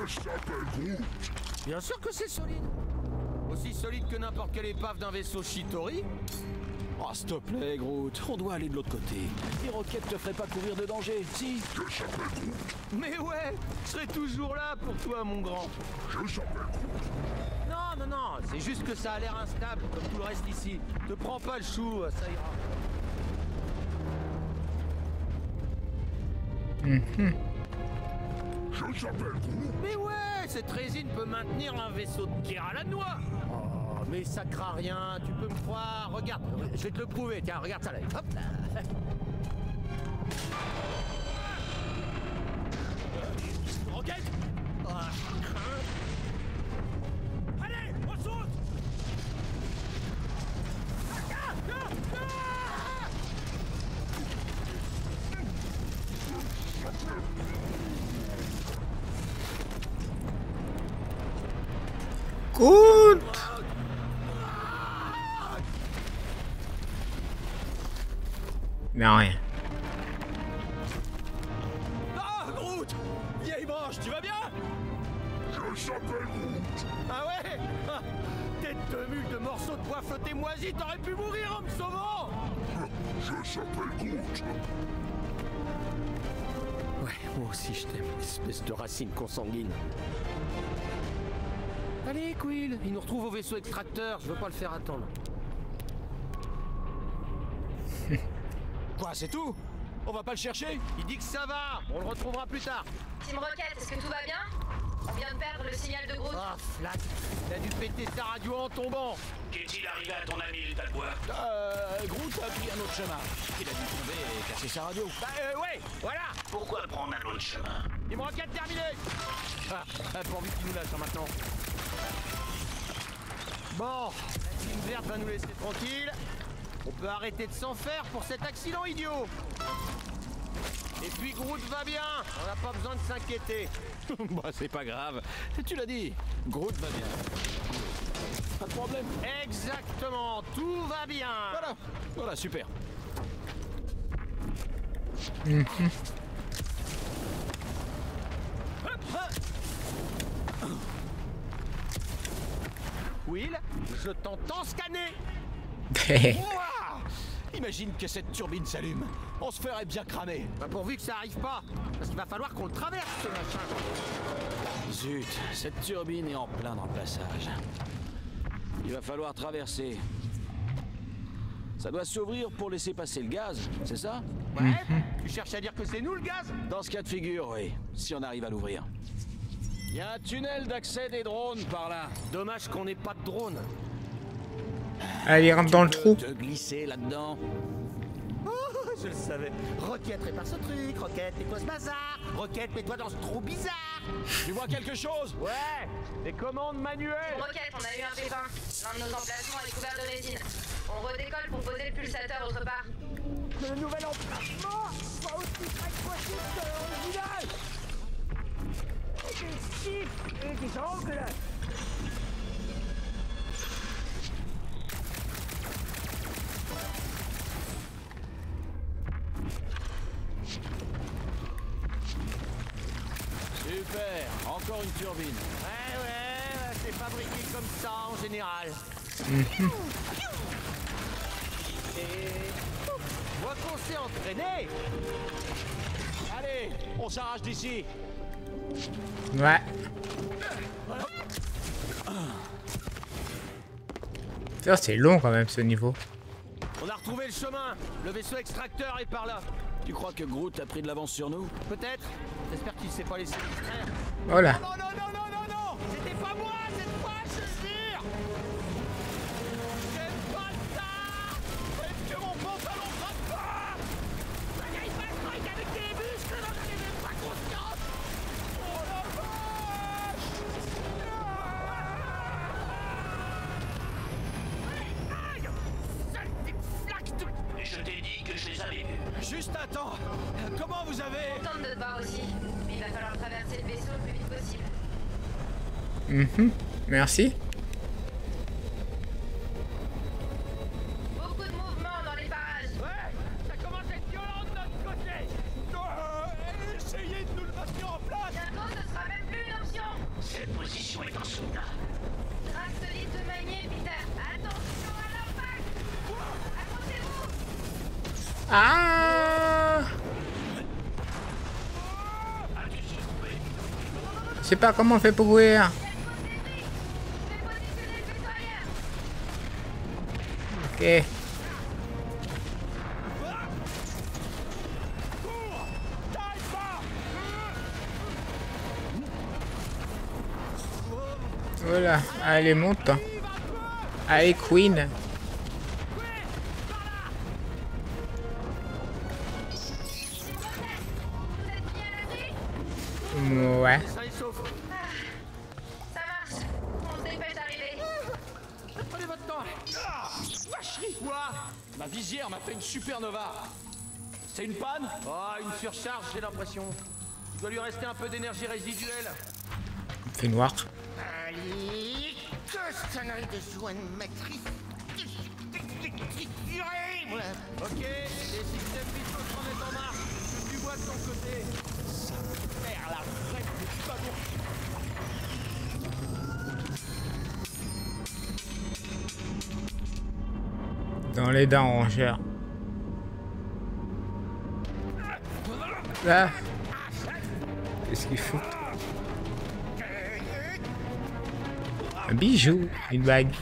Je s'appelle Groot. Bien sûr que c'est solide. Aussi solide que n'importe quelle épave d'un vaisseau Shitori. Oh, s'il te plaît, Groot. On doit aller de l'autre côté. Les roquettes te feraient pas courir de danger, si? Je s'appelle Groot. Mais ouais, je serai toujours là pour toi, mon grand. Je s'appelle Groot. Non, non, non, c'est juste que ça a l'air instable, comme tout le reste ici. Te prends pas le chou, ça ira. Je s'appelle Groot. Mais ouais, cette résine peut maintenir un vaisseau de guerre à la noix. Oh, mais ça craint rien, tu peux me croire. Regarde, je vais te le prouver. Tiens, regarde ça là. Hop là. Rocket. Ah, je crains. Allez, on saute. Groot! Mais rien. Ah, Groot! Vieille branche, tu vas bien? Je s'appelle Groot. Ah ouais? Ah, tête de mule de morceaux de bois flottés moisis, t'aurais pu mourir en me sauvant! Je s'appelle Groot. Ouais, moi aussi je t'aime, espèce de racine consanguine. Allez, Quill, il nous retrouve au vaisseau extracteur, je veux pas le faire attendre. Quoi, c'est tout? On va pas le chercher? Il dit que ça va, on le retrouvera plus tard. Team Rocket, est-ce que tout va bien? On vient de perdre le signal de Groot. Ah, flat, il a dû péter sa radio en tombant. Qu'est-il arrivé à ton ami le tas de bois? Groot a pris un autre chemin. Il a dû tomber et casser sa radio. Bah ouais, voilà. Pourquoi prendre un autre chemin? Team Rocket terminé. Ah, pourvu qu'il nous lâche maintenant. Bon, la team verte va nous laisser tranquille. On peut arrêter de s'en faire pour cet accident idiot. Et puis Groot va bien, on n'a pas besoin de s'inquiéter. Bah, c'est pas grave. Tu l'as dit. Groot va bien. Pas de problème. Exactement, tout va bien. Voilà. Voilà, super. Will, je t'entends scanner. Ouah, imagine que cette turbine s'allume. On se ferait bien cramer. Bah pourvu que ça arrive pas, parce qu'il va falloir qu'on le traverse ce machin. Zut, cette turbine est en plein dans le passage. Il va falloir traverser. Ça doit s'ouvrir pour laisser passer le gaz, c'est ça? Ouais, tu cherches à dire que c'est nous le gaz? Dans ce cas de figure, oui, si on arrive à l'ouvrir. Il y a un tunnel d'accès des drones par là. Dommage qu'on n'ait pas de drone. Allez, rentre dans le trou. Te glisser là-dedans. Oh, je le savais. Rocket, répare ce truc. Rocket, mets-toi ce bazar. Rocket, mets-toi dans ce trou bizarre. Tu vois quelque chose? Ouais, des commandes manuelles. Rocket, on a eu un pépin. L'un de nos emplacements est couvert de résine. On redécolle pour poser le pulsateur autre part. Le nouvel emplacement va aussi accroché que l'original. Et des chiffres et des angles. Super, encore une turbine. Ouais, c'est fabriqué comme ça en général. Et... Moi qu'on s'est entraîné. Allez, on s'arrache d'ici. Ouais. Ça, c'est long quand même ce niveau. On a retrouvé le chemin. Le vaisseau extracteur est par là. Tu crois que Groot a pris de l'avance sur nous? Peut-être. J'espère qu'il s'est pas laissé distraire. Voilà. Non, non, non, non, non, non. C'était pas moi cette fois, je te jure. J'aime pas ça. Est-ce que mon pantalon gratte pas? Ça n'arrive pas ce truc avec des muscles dont je n'ai même pas conscience. Oh la vache. Aïe. Saleté de flaque de... Je t'ai dit que je les avais vus. Juste un temps. Comment vous avez... Contente de te voir aussi. Mais il va falloir traverser le vaisseau le plus vite possible. Merci. Beaucoup de mouvements dans les parages. Ouais, ça commence à être violent de notre côté. Essayez de nous le maintenir en place. Bientôt, ce sera même plus une option. Cette position est insoutenable. Trace solide de manier, Peter. Attention à l'impact. Accrochez-vous. Ah! Je sais pas comment on fait pour courir. Ok. Voilà, allez monte. Allez Queen. Ouais. Ça est sauf. Ça marche. On se dépêche d'arriver. Prenez votre temps. Vacherie. Quoi? Ma visière m'a fait une supernova. C'est une panne? Oh, une surcharge, j'ai l'impression. Il doit lui rester un peu d'énergie résiduelle. Il fait noir. Allez. sonnerie de soins de matrice. Moi. Ok, les systèmes vitaux se remettent en marche. Ce que tu vois de ton côté. Ça perd la vraie du ballon. Dans les dents rongeurs. Là. Qu'est-ce qu'il fout? Un bijou, une bague.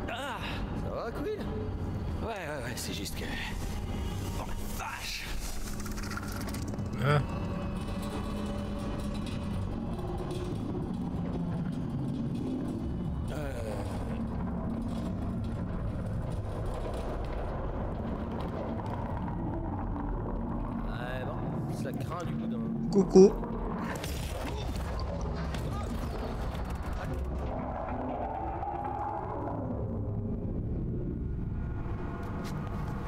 Ça va, Quill? Ouais, c'est juste que... Oh la vache! Ah. Ouais, bon, ça craint du boudin. Coucou.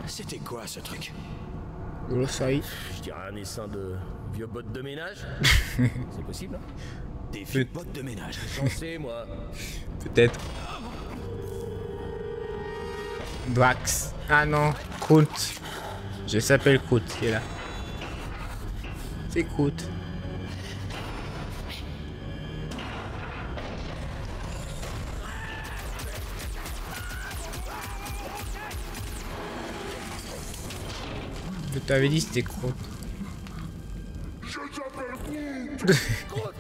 C'était quoi ce truc? Glossary. Je dirais un essaim de vieux bottes de ménage. C'est possible, hein? Des vieux bottes de ménage. J'en sais, moi. Peut-être. Drax. Ah non, Groot. Je s'appelle Groot qui est là. C'est Groot. Je t'avais dit c'était Groot. Je s'appelle Groot.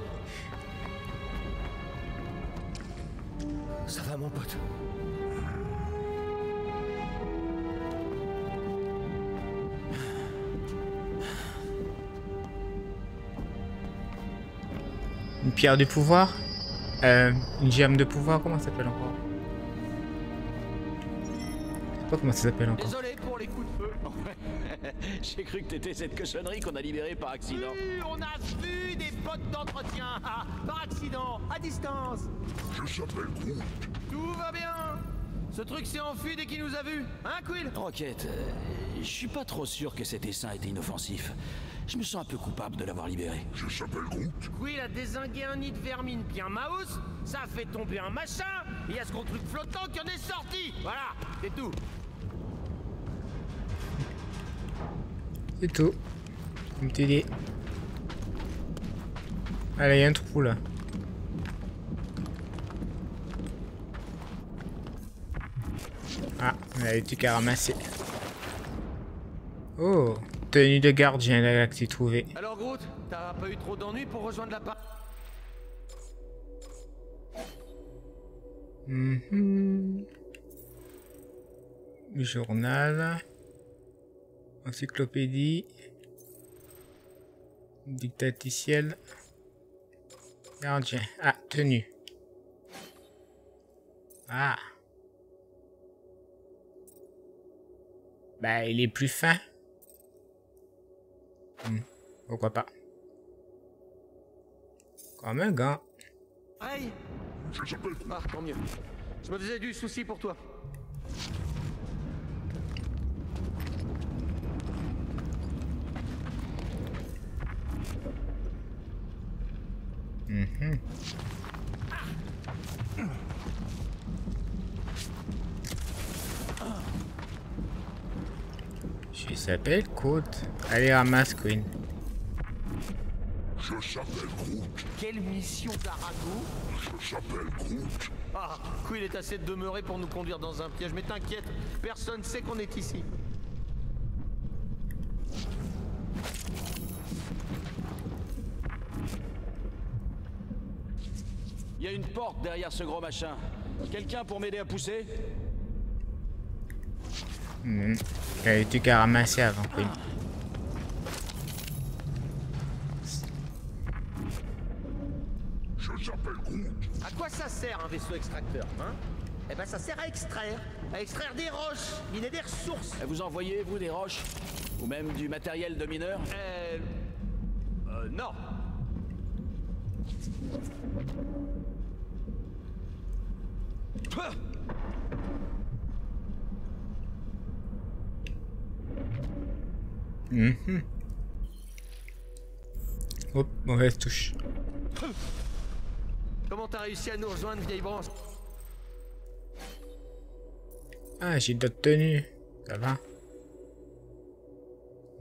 Ça va, mon pote? Une pierre du pouvoir. Une gemme de pouvoir, comment ça s'appelle encore? Je sais pas comment ça s'appelle encore. Désolé pour les coups de feu. J'ai cru que t'étais cette cochonnerie qu'on a libérée par accident. Oui, on a vu des potes d'entretien. Par accident, à distance. Je s'appelle Groot. Tout va bien. Ce truc s'est enfui dès qu'il nous a vus. Hein, Quill? Rocket, je suis pas trop sûr que cet essaim était inoffensif. Je me sens un peu coupable de l'avoir libéré. Je s'appelle Groot. Quill a dézingué un nid de vermine puis un mouse. Ça a fait tomber un machin. Et il y a ce gros truc flottant qui en est sorti. Voilà, c'est tout. C'est tout. Comme tu dis. Allez, il y a un trou là. Ah, on a des trucs à ramasser. Oh, tenue de gardien de la galaxie trouvée. Alors Groot, t'as pas eu trop d'ennuis pour rejoindre la part? Journal. Encyclopédie. Dictaticiel. Gardien. Ah, tenue. Ah. Bah, il est plus fin. Pourquoi pas. Comme un gant. Hey. Je s'appelle Groot. Ah, tant mieux. Je me faisais du souci pour toi. Je s'appelle Groot. Allez, ramasse, Queen. Je s'appelle Groot. Quelle mission d'Arago? Je s'appelle Groot. Ah, Quill est assez de demeurer pour nous conduire dans un piège, mais t'inquiète, personne sait qu'on est ici. Il y a une porte derrière ce gros machin. Quelqu'un pour m'aider à pousser? Il y a des trucs à ramasser avant, Queen. Je s'appelle Groot. À quoi ça sert un vaisseau extracteur, hein? Eh ben ça sert à extraire des roches, miner des ressources. Vous envoyez, vous, des roches? Ou même du matériel de mineur? Non. Hop, mauvaise touche. Comment t'as réussi à nous rejoindre, vieille branche? Ah, j'ai d'autres tenues. Ça va.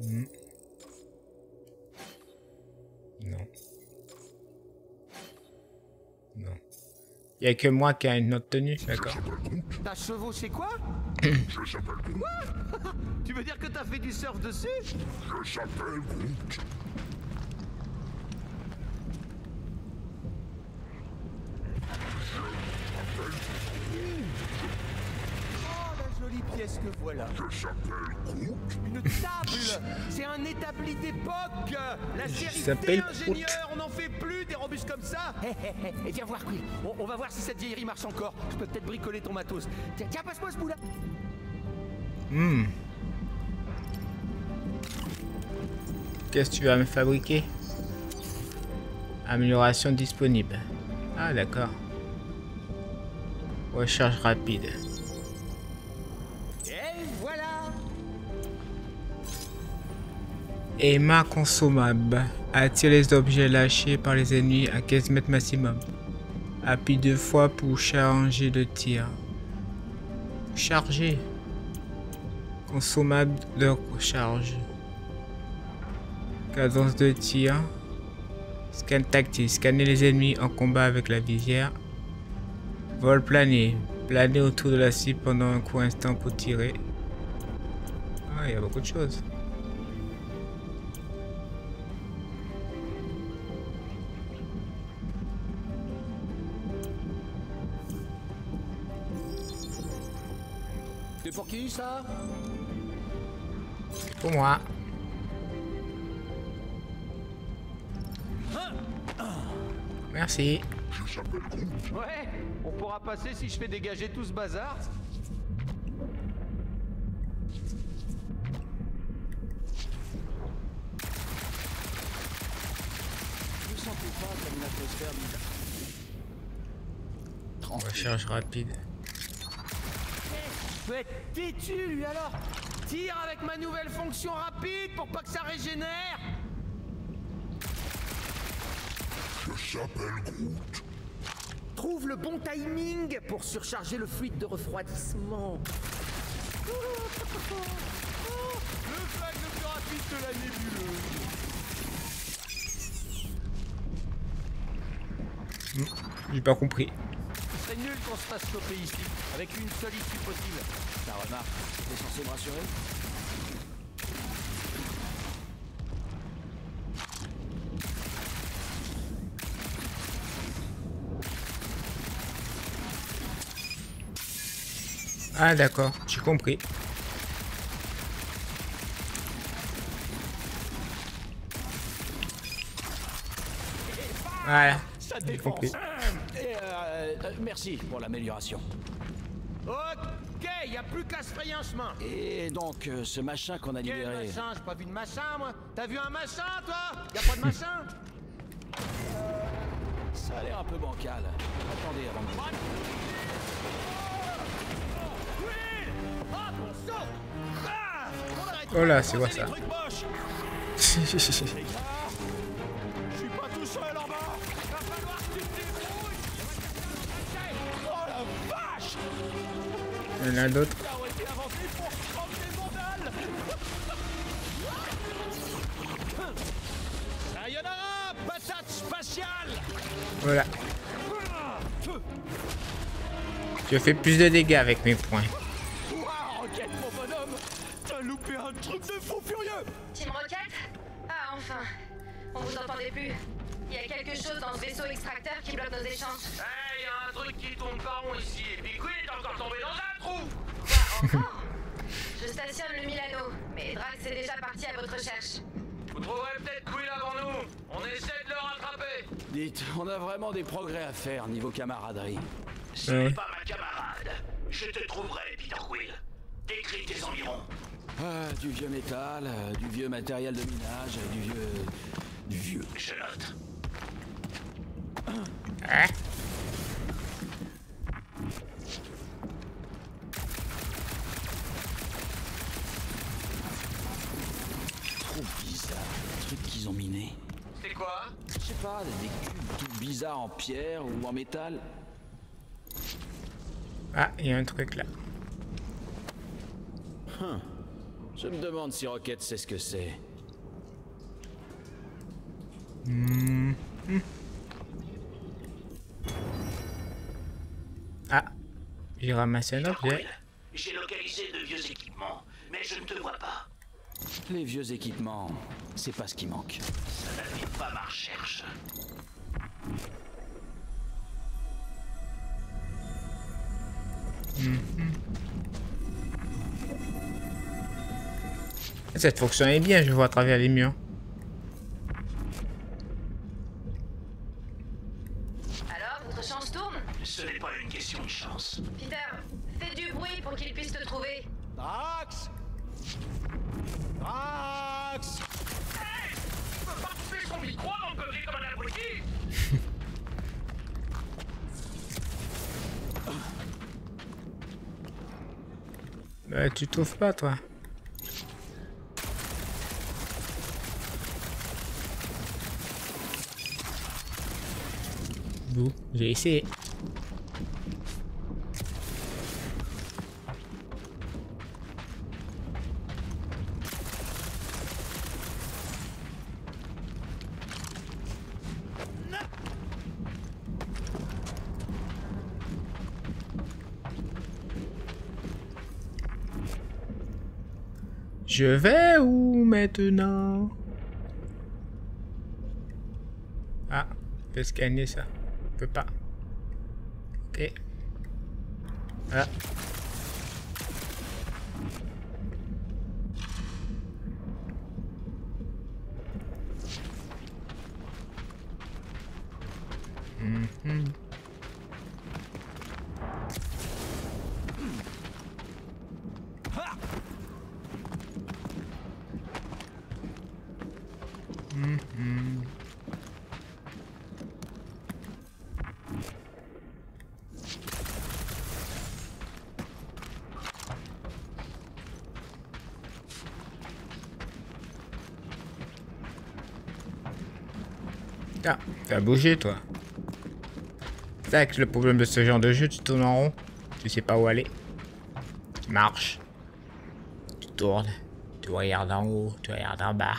Non. Non. Il y a que moi qui a une autre tenue, d'accord. T'as chevauché quoi? Je s'appelle Groot. Quoi? Tu veux dire que t'as fait du surf dessus? Je s'appelle Groot. Oh, la jolie pièce que voilà. Je s'appelle Groot. Une table. C'est un établi d'époque. La série s'appelle T ingénieur, on n'en fait plus des robustes comme ça. Et viens voir, Quill. On va voir si cette vieillerie marche encore. Je peux peut-être bricoler ton matos. Tiens, passe-moi ce bout-là. Qu'est-ce que tu vas me fabriquer? Amélioration disponible. Ah, d'accord. Recharge rapide. Et voilà. Aimant consommable. Attire les objets lâchés par les ennemis à 15 mètres maximum. Appuie 2 fois pour changer de tir. Charger. Consommable de recharge. Cadence de tir. Scan tactile. Scanner les ennemis en combat avec la visière. Vol plané. Planer autour de la cible pendant un court instant pour tirer. Ah, il y a beaucoup de choses. C'est pour qui ça? Pour moi. Merci. Je s'appelle Groot. Ouais, on pourra passer si je fais dégager tout ce bazar. Vous sentez pas comme une atmosphère Recharge rapide. Peut être têtu lui alors. Tire avec ma nouvelle fonction rapide pour pas que ça régénère. Je s'appelle Groot. Trouve le bon timing pour surcharger le fluide de refroidissement. Le flag le plus rapide de la nébuleuse. J'ai pas compris. Ce serait nul qu'on se fasse choper ici, avec une seule issue possible. La remarque, t'es censé me rassurer? Ah d'accord, j'ai compris. Voilà, Ça j'ai compris. Merci pour l'amélioration. Ok, y a plus qu'à se frayer un chemin. Et donc, ce machin qu'on a Quel libéré... machin? J'ai pas vu de machin, moi. T'as vu un machin, toi? Y a pas de machin? Ça a l'air un peu bancal. Attendez avant de... Oh là, c'est quoi ça? Je suis pas tout seul en bas. Va falloir que tu te débrouilles. Oh la vache! Il y en a d'autres. Arrêtez d'avancer pour prendre des vandales. Sayonara, patate spatiale. Voilà. Je fais plus de dégâts avec mes points. Ouah, Rocket, mon bonhomme. T'as loupé un truc de fou furieux. Team Rocket? Ah, enfin. On vous entendait plus. Il y a quelque chose dans ce vaisseau extracteur qui bloque nos échanges. Hey, y a un truc qui tourne pas rond ici, et puis Quill est encore tombé dans un trou. Quoi, encore? Je stationne le Milano, mais Drax est déjà parti à votre recherche. Vous trouverez peut-être Quill avant nous. On essaie de le rattraper. Dites, on a vraiment des progrès à faire niveau camaraderie. Ce n'est pas ma camarade. Je te trouverai, Peter Quill. Décris tes environs. Ah, du vieux métal, du vieux matériel de minage, du vieux... Je note. Hein? pas? Des cubes tout bizarres en pierre ou en métal? Ah, il y a un truc là. Je me demande si Rocket sait ce que c'est. Ah, j'ai ramassé un objet. J'ai localisé de vieux équipements, mais je ne te vois pas. Les vieux équipements, c'est pas ce qui manque. Ça n'attire pas ma recherche. Cette fonction est bien, je vois à travers les murs. Alors, votre chance tourne? Ce n'est pas une question de chance. Peter, fais du bruit pour qu'il puisse te trouver. Drax! Drax! Hey! Tu peux pas couper son micro avant de connerie comme un abruti! Bah, tu trouves pas, toi? Bon, j'ai essayé. Je vais où maintenant? Ah, on peut scanner ça. On peut pas. Ok. Ah. Ah, t'as bougé toi. C'est ça que le problème de ce genre de jeu, tu tournes en rond. Tu sais pas où aller. Tu marches. Tu tournes. Tu regardes en haut, tu regardes en bas.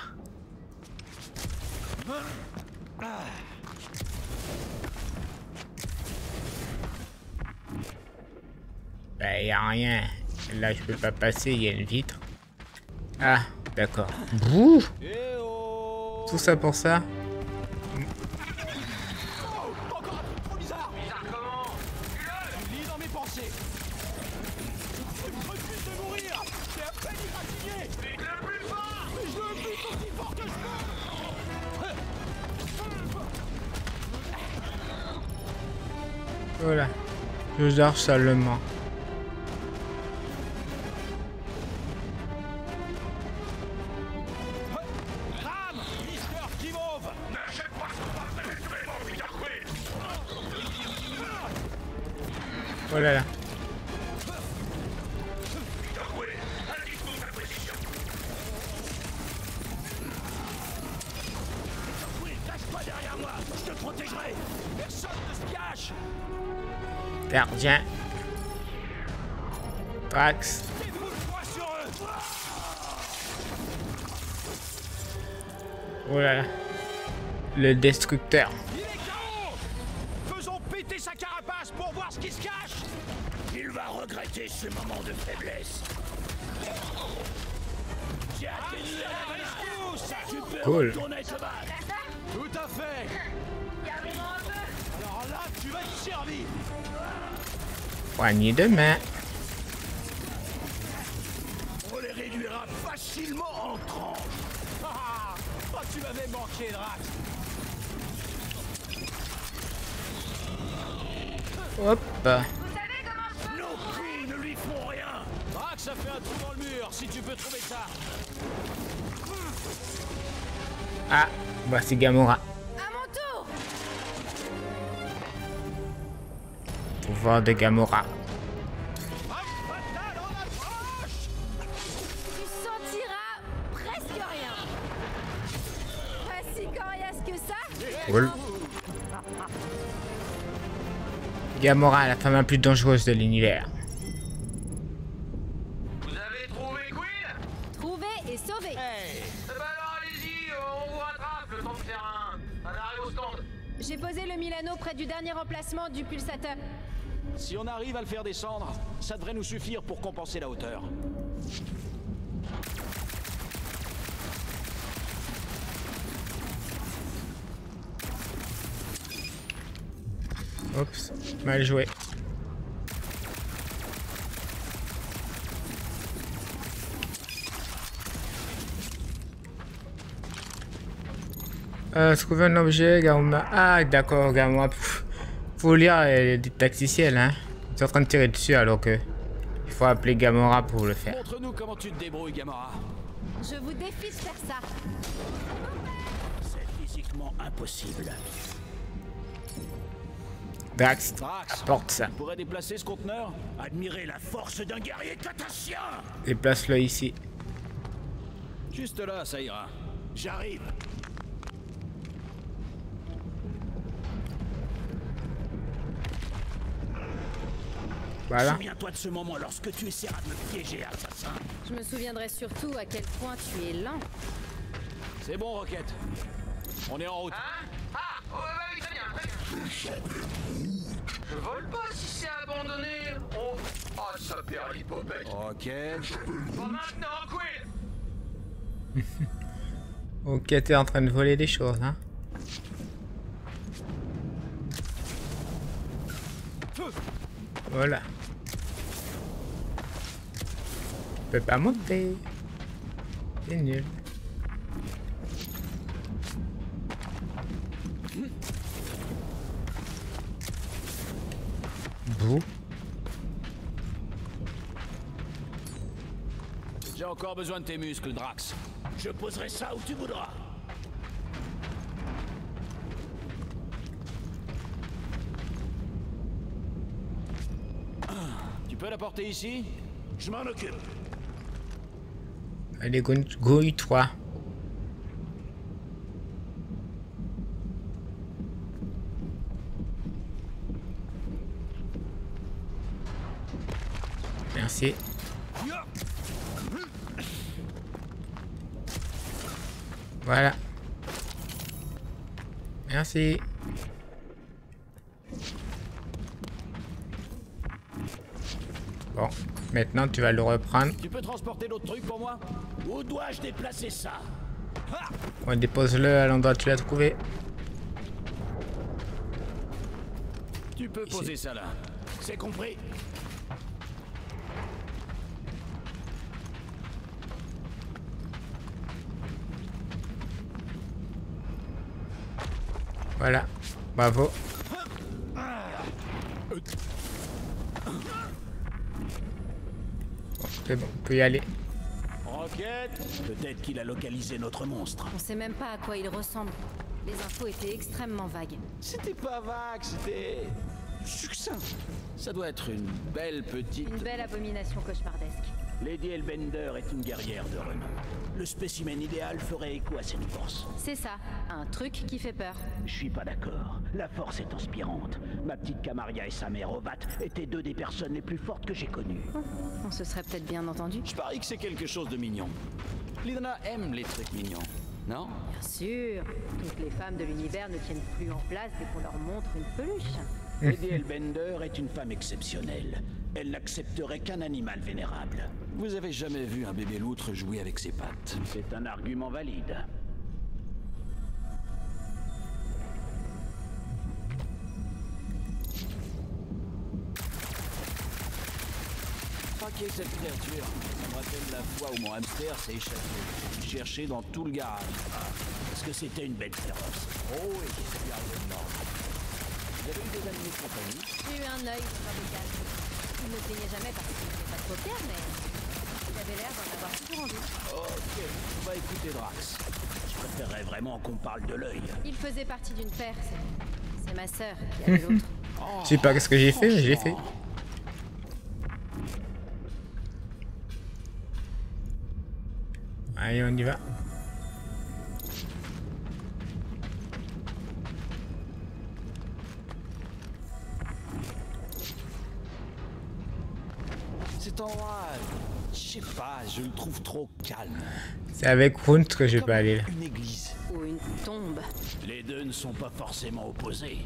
Ben y a rien. Là je peux pas passer, il y a une vitre. Ah, d'accord. Bouh. Tout ça pour ça. Voilà, je dors seulement. Oh là là. Gardien. Drax. Oh là là. Le destructeur. Il est KO! Faisons péter sa carapace pour voir ce qui se cache! Il va regretter ce moment de faiblesse. Cool. Tout à fait! Alors là, tu vas être servi! Poignée de main. On les réduira facilement en tranches. Oh, tu m'avais manqué, Drax! Hop. Nos coups ne lui font rien. Drax, ça fait un trou dans le mur, si tu peux trouver ça! Ah, voici Gamora. À mon tour! Pouvoir de Gamora. Tu sentiras presque rien. Pas si coriace que ça? Cool. Gamora, la femme la plus dangereuse de l'univers. Vous avez trouvé Quill? Trouvé et sauvé. Eh ben alors allez-y, on vous rattrape le temps de faire un arrêt au stand. J'ai posé le Milano près du dernier emplacement du pulsateur. Si on arrive à le faire descendre, ça devrait nous suffire pour compenser la hauteur. Oups, mal joué. Trouver un objet, Gamora. Ah, d'accord, Gamora. Faut lire des tacticiels, hein. Ils sont en train de tirer dessus alors que il faut appeler Gamora pour le faire. Montre-nous comment tu te débrouilles, Gamora. Je vous défie de faire ça. C'est physiquement impossible. Drax, Drax, apporte ça. tu pourrais déplacer ce conteneur? Admirer la force d'un guerrier catacien. Déplace-le ici. Juste là, ça ira. J'arrive. Voilà. Souviens-toi de ce moment lorsque tu essaieras de me piéger, assassin. Je me souviendrai surtout à quel point tu es lent. C'est bon, Rocket. On est en route. Hein? Ah, oh, oui, très bien, très bien. Je vole pas si c'est abandonné. Oh, oh ça perd l'hypopète. Rocket. Bon, maintenant, Quill. Ok, t'es en train de voler des choses, hein. Voilà. Je peux pas monter. C'est nul. Bouh. J'ai encore besoin de tes muscles, Drax. Je poserai ça où tu voudras. Tu peux la porter ici? Je m'en occupe. Allez, grouille 3. Merci. Voilà. Merci. Bon, maintenant tu vas le reprendre. Tu peux transporter d'autres trucs pour moi? Où dois-je déplacer ça? Ha! On dépose-le à l'endroit où tu l'as trouvé. Tu peux Ici. poser ça là. C'est compris. Voilà. Bravo. Bon, c'est bon, on peut y aller. Rocket, peut-être qu'il a localisé notre monstre. On sait même pas à quoi il ressemble. Les infos étaient extrêmement vagues. C'était pas vague, c'était succinct. Ça doit être une belle petite... Une belle abomination cauchemardesque. Lady Hellbender est une guerrière de renom. Le spécimen idéal ferait écho à cette force. C'est ça, un truc qui fait peur. Je suis pas d'accord. La force est inspirante. Ma petite Camaria et sa mère Ovat étaient deux des personnes les plus fortes que j'ai connues. On se serait peut-être bien entendu. Je parie que c'est quelque chose de mignon. Lina aime les trucs mignons, non? Bien sûr, toutes les femmes de l'univers ne tiennent plus en place dès qu'on leur montre une peluche. Lady Hellbender est une femme exceptionnelle. Elle n'accepterait qu'un animal vénérable. Vous avez jamais vu un bébé loutre jouer avec ses pattes? C'est un argument valide. Traquer cette créature, ça me rappelle la fois où mon hamster s'est échappé. Cherché dans tout le garage. Parce que c'était une bête féroce. Oh, et qui s'est arrivé de mort. Vous avez eu des animaux de compagnie? J'ai eu un œil dans un bocal. Il ne plaignait jamais parce qu'il n'était pas de paupières, mais il avait l'air d'en avoir toujours envie. Ok, on va écouter Drax. Je préférerais vraiment qu'on parle de l'œil. Il faisait partie d'une paire, c'est ma sœur qui avait l'autre. Je sais pas ce que j'ai fait, mais je l'ai fait. Allez, on y va. cet endroit, je sais pas, je le trouve trop calme. C'est avec Grunt que je vais Comme pas aller là. une église. Ou une tombe. Les deux ne sont pas forcément opposés.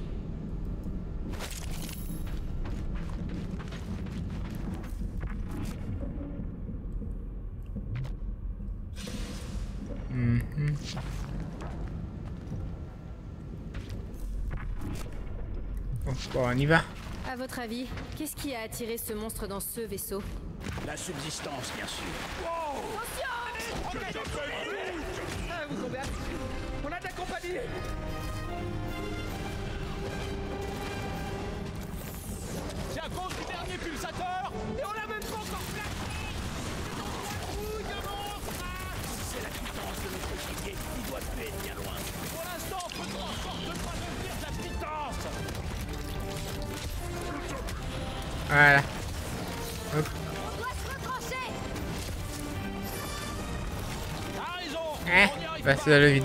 Bon, on y va. À votre avis, qu'est-ce qui a attiré ce monstre dans ce vaisseau? La subsistance, bien sûr. Ah, vous tombez à... On a de la compagnie. C'est à cause du dernier pulsateur et on l'a même pas encore placé. C'est la pitance de notre gibier, il doit plus être bien loin. Pour l'instant, faisons en sorte de ne pas devenir de la pitance. Voilà. Hop. On doit se retrancher. T'as raison. Eh, On y arrive passe pas. dans le vide.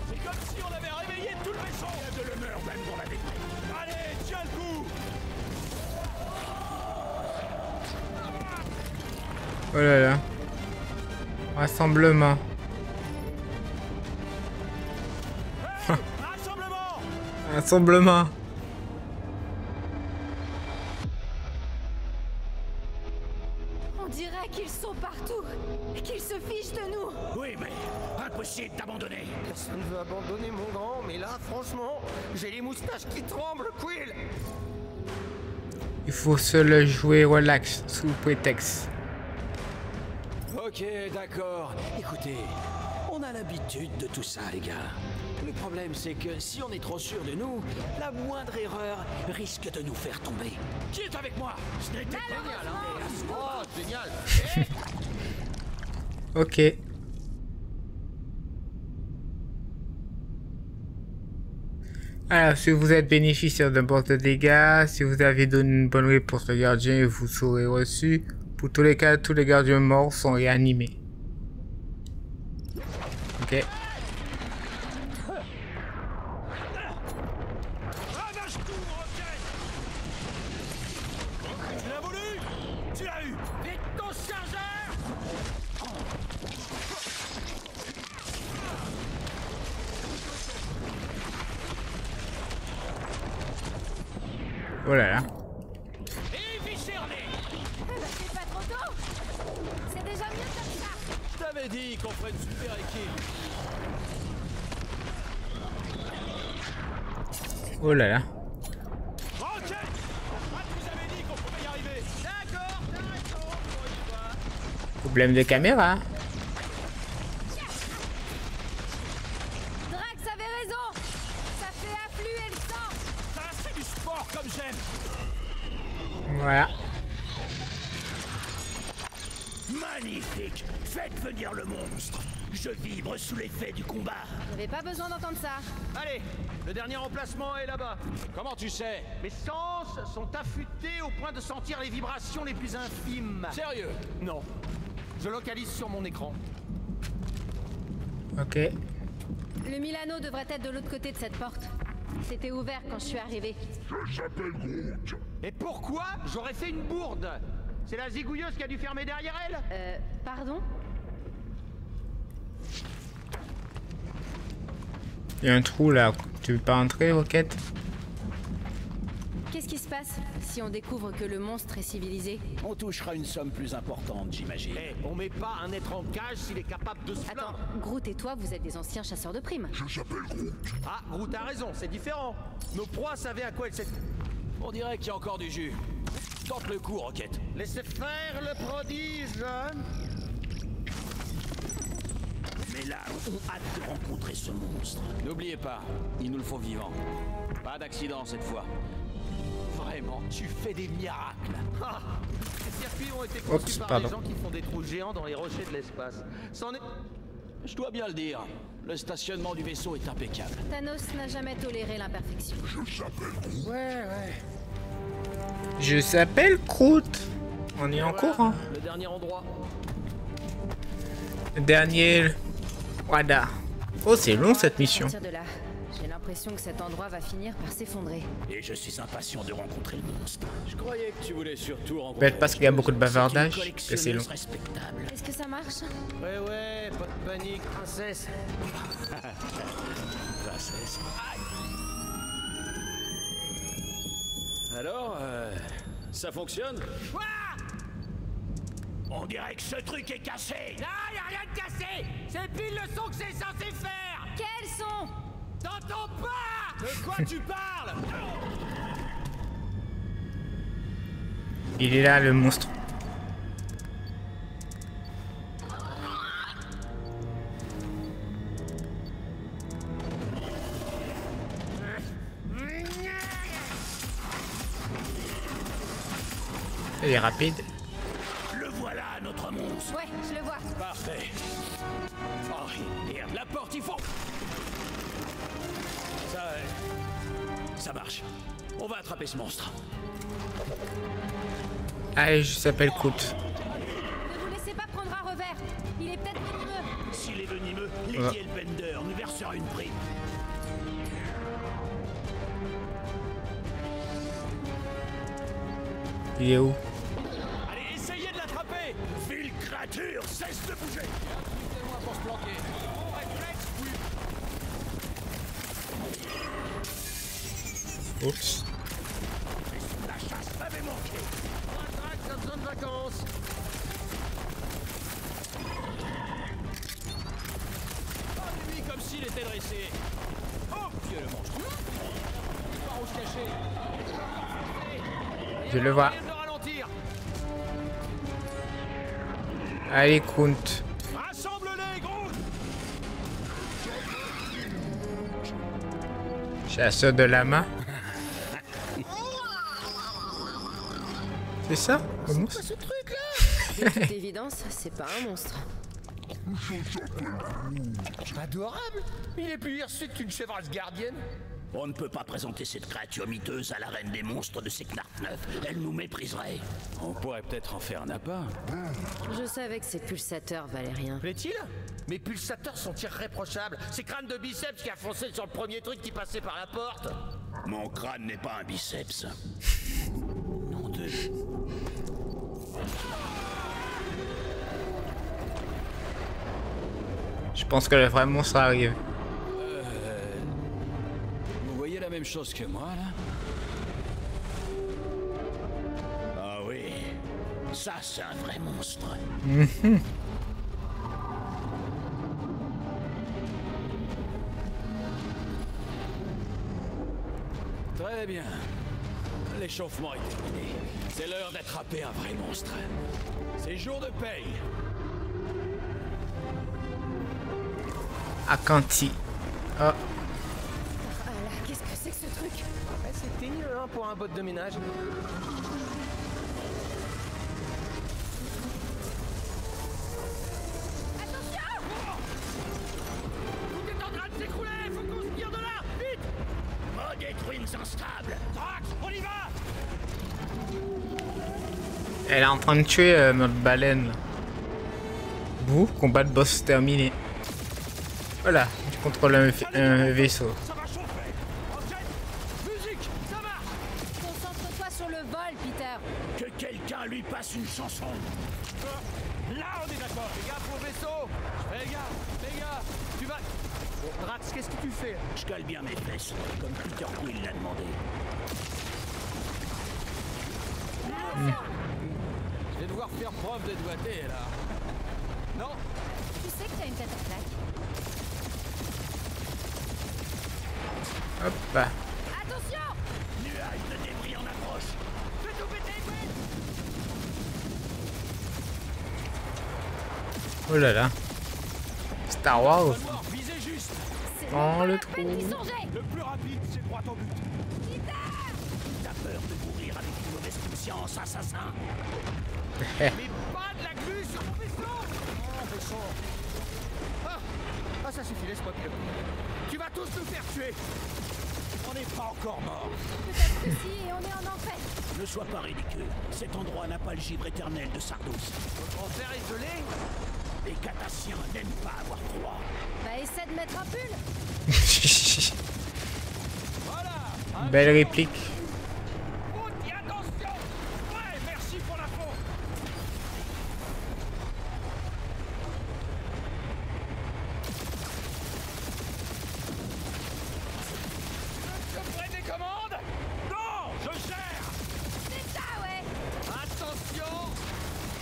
C'est comme si on avait réveillé tout le vaisseau. Il y a de l'humeur même dans la défaite. Allez, tiens le coup. Oh là là. Rassemblement. Rassemblement. Rassemblement. On dirait qu'ils sont partout. Qu'ils se fichent de nous. Oui, mais impossible d'abandonner. Personne ne veut abandonner mon grand, mais là, franchement, j'ai les moustaches qui tremblent, Quill. Il faut se le jouer relax, sous prétexte. Ok, d'accord. Écoutez, on a l'habitude de tout ça, les gars. Le problème, c'est que si on est trop sûr de nous, la moindre erreur risque de nous faire tomber. Qui est avec moi? Ce n'était pas génial, hein? Oh, génial. Ok. Alors, si vous êtes bénéficiaire d'un porte dégâts, si vous avez donné une bonne réponse au gardien, vous serez reçu. Pour tous les cas, tous les gardiens morts sont réanimés. Ok. Tu l'as voulu. Tu l'as eu. Vite ton chargeur. Oh là là. Et vicerné. C'est pas trop tôt. C'est déjà mieux comme ça. Je t'avais dit qu'on ferait une super équipe. Oh là là. Ok. Ah, tu nous avais dit qu'on pouvait y arriver. D'accord, t'as raison. On y va. Problème de caméra. Drax avait raison. Ça fait affluer le sang. Ça, c'est du sport comme j'aime. Voilà. Magnifique! Faites venir le monstre! Je vibre sous l'effet du combat! J'avais pas besoin d'entendre ça. Allez, le dernier emplacement est là-bas. Comment tu sais? Mes sens sont affûtés au point de sentir les vibrations les plus infimes. Sérieux? Non. Je localise sur mon écran. Ok. Le Milano devrait être de l'autre côté de cette porte. C'était ouvert quand je suis arrivé. Je s'appelle Groot. Et pourquoi j'aurais fait une bourde? C'est la zigouilleuse qui a dû fermer derrière elle? Pardon? Il y a un trou là. Tu veux pas entrer, Roquette? Qu'est-ce qui se passe si on découvre que le monstre est civilisé? On touchera une somme plus importante, j'imagine. Eh, on met pas un être en cage s'il est capable de se Attends, plaindre. Groot et toi, vous êtes des anciens chasseurs de primes. Je s'appelle Groot. Ah, Groot a raison, c'est différent. Nos proies savaient à quoi elles s'étaient... On dirait qu'il y a encore du jus. Tente le coup, Roquette. Laissez faire le prodige. Mais là, on hâte de rencontrer ce monstre. N'oubliez pas, il nous le faut vivant. Pas d'accident cette fois. Vraiment, tu fais des miracles. Ah, ces circuits ont été Oups, conçus par pardon. des gens qui font des trous géants dans les rochers de l'espace. C'en est... Je dois bien le dire, le stationnement du vaisseau est impeccable. Thanos n'a jamais toléré l'imperfection. Je s'appelle Groot. Ouais. Je s'appelle Groot. On est en cours, hein. Le dernier endroit. Dernier. Wada. Oh, c'est long cette À mission. partir de là, J'ai l'impression que cet endroit va finir par s'effondrer. Et je suis impatient de rencontrer le monstre. Je croyais que tu voulais surtout rencontrer... Peut-être parce qu'il y a beaucoup de bavardage C'est une que c'est long. collectionneuse respectable. Est-ce que ça marche? Ouais, pas de panique, princesse. Princesse. Alors, ça fonctionne? On dirait que ce truc est cassé. Non, y a rien de cassé. C'est pile le son que c'est censé faire. Quel son? T'entends pas? De quoi tu parles? Il est là, le monstre. Il est rapide. Le voilà, notre monstre. Ouais, je le vois. Parfait. Oh, merde, la porte, il faut... Ça marche. On va attraper ce monstre. Allez, je s'appelle Coot. Ne vous laissez pas prendre un revers. Il est peut-être venimeux. S'il est venimeux, Lady Hellbender nous versera une prime. Il est où? Allez, essayez de l'attraper. Ville créature, cesse de bouger. Quittez-moi pour se planquer. Bon réflexe, oui. Oups. La chasse m'avait manqué. On attraque notre zone de vacances. Parlez-lui comme s'il était dressé. Oh, Dieu le monstre. Il part où se cacher. Je le vois. Moyen de ralentir. Allez, Coot. Rassemble-les, Groot. Chasseur de lama. C'est ça, le monstre? Ce truc-là. De toute évidence, c'est pas un monstre. Adorable. Il est plus hirsute qu'une chèvre gardienne. On ne peut pas présenter cette créature miteuse à la reine des monstres de Seknarf 9. Elle nous mépriserait. On pourrait peut-être en faire un appât. Je savais que ces pulsateurs valaient rien. Plaît-il? Mes pulsateurs sont irréprochables. C'est crâne de biceps qui a foncé sur le premier truc qui passait par la porte. Mon crâne n'est pas un biceps. Nom de... Je pense que le vrai monstre arrive. Vous voyez la même chose que moi, là? Ah oui, ça c'est un vrai monstre. Très bien. L'échauffement est terminé. C'est l'heure d'attraper un vrai monstre. C'est jour de paye. Akanti. Oh, Ah là, qu'est-ce que c'est que ce truc? Ouais, c'est teigneux, hein, pour un bot de ménage. Tout est en train de s'écrouler. Faut qu'on se tire de là. Vite. Mode Twins instable. Drax, on y va. elle est en train de tuer notre baleine. Là. Bouh, combat de boss terminé. Voilà, tu contrôles un vaisseau. Ça va chauffer. Ok. Musique, ça marche. Concentre-toi sur le vol, Peter. Que quelqu'un lui passe une chanson. Là, on est d'accord. Fais gaffe au vaisseau. Fais gaffe. Tu vas... Bon, Drax, qu'est-ce que tu fais? Je cale bien mes fesses, comme Peter Quill l'a demandé. Je vais devoir faire preuve de doigté, là. Non. Tu sais que t'as une tête à claque. Hop là. Attention! Nuage de débris en approche. Fais tout péter, vite. Oh là là. Star Wars. Mort, visez juste. C'est Dans pas le la trou. peine d'y songer. Le plus rapide, c'est droit au but. T'as peur de mourir avec une mauvaise conscience, assassin. Mais pas de la glu sur mon vaisseau. Oh, vaisseau. Ah, ça suffit, laisse-moi piloter. Tu vas tous nous faire tuer. On n'est pas encore morts. Peut-être que si, et on est en enfer. Ne sois pas ridicule. Cet endroit n'a pas le givre éternel de Sardos. Votre enfer isolé. Les Catassiens n'aiment pas avoir froid. Bah essaie de mettre un pull. Belle réplique. Route, attention. Ouais, merci pour l'info. Je prends des commandes. Non, je gère. C'est ça, ouais. Attention.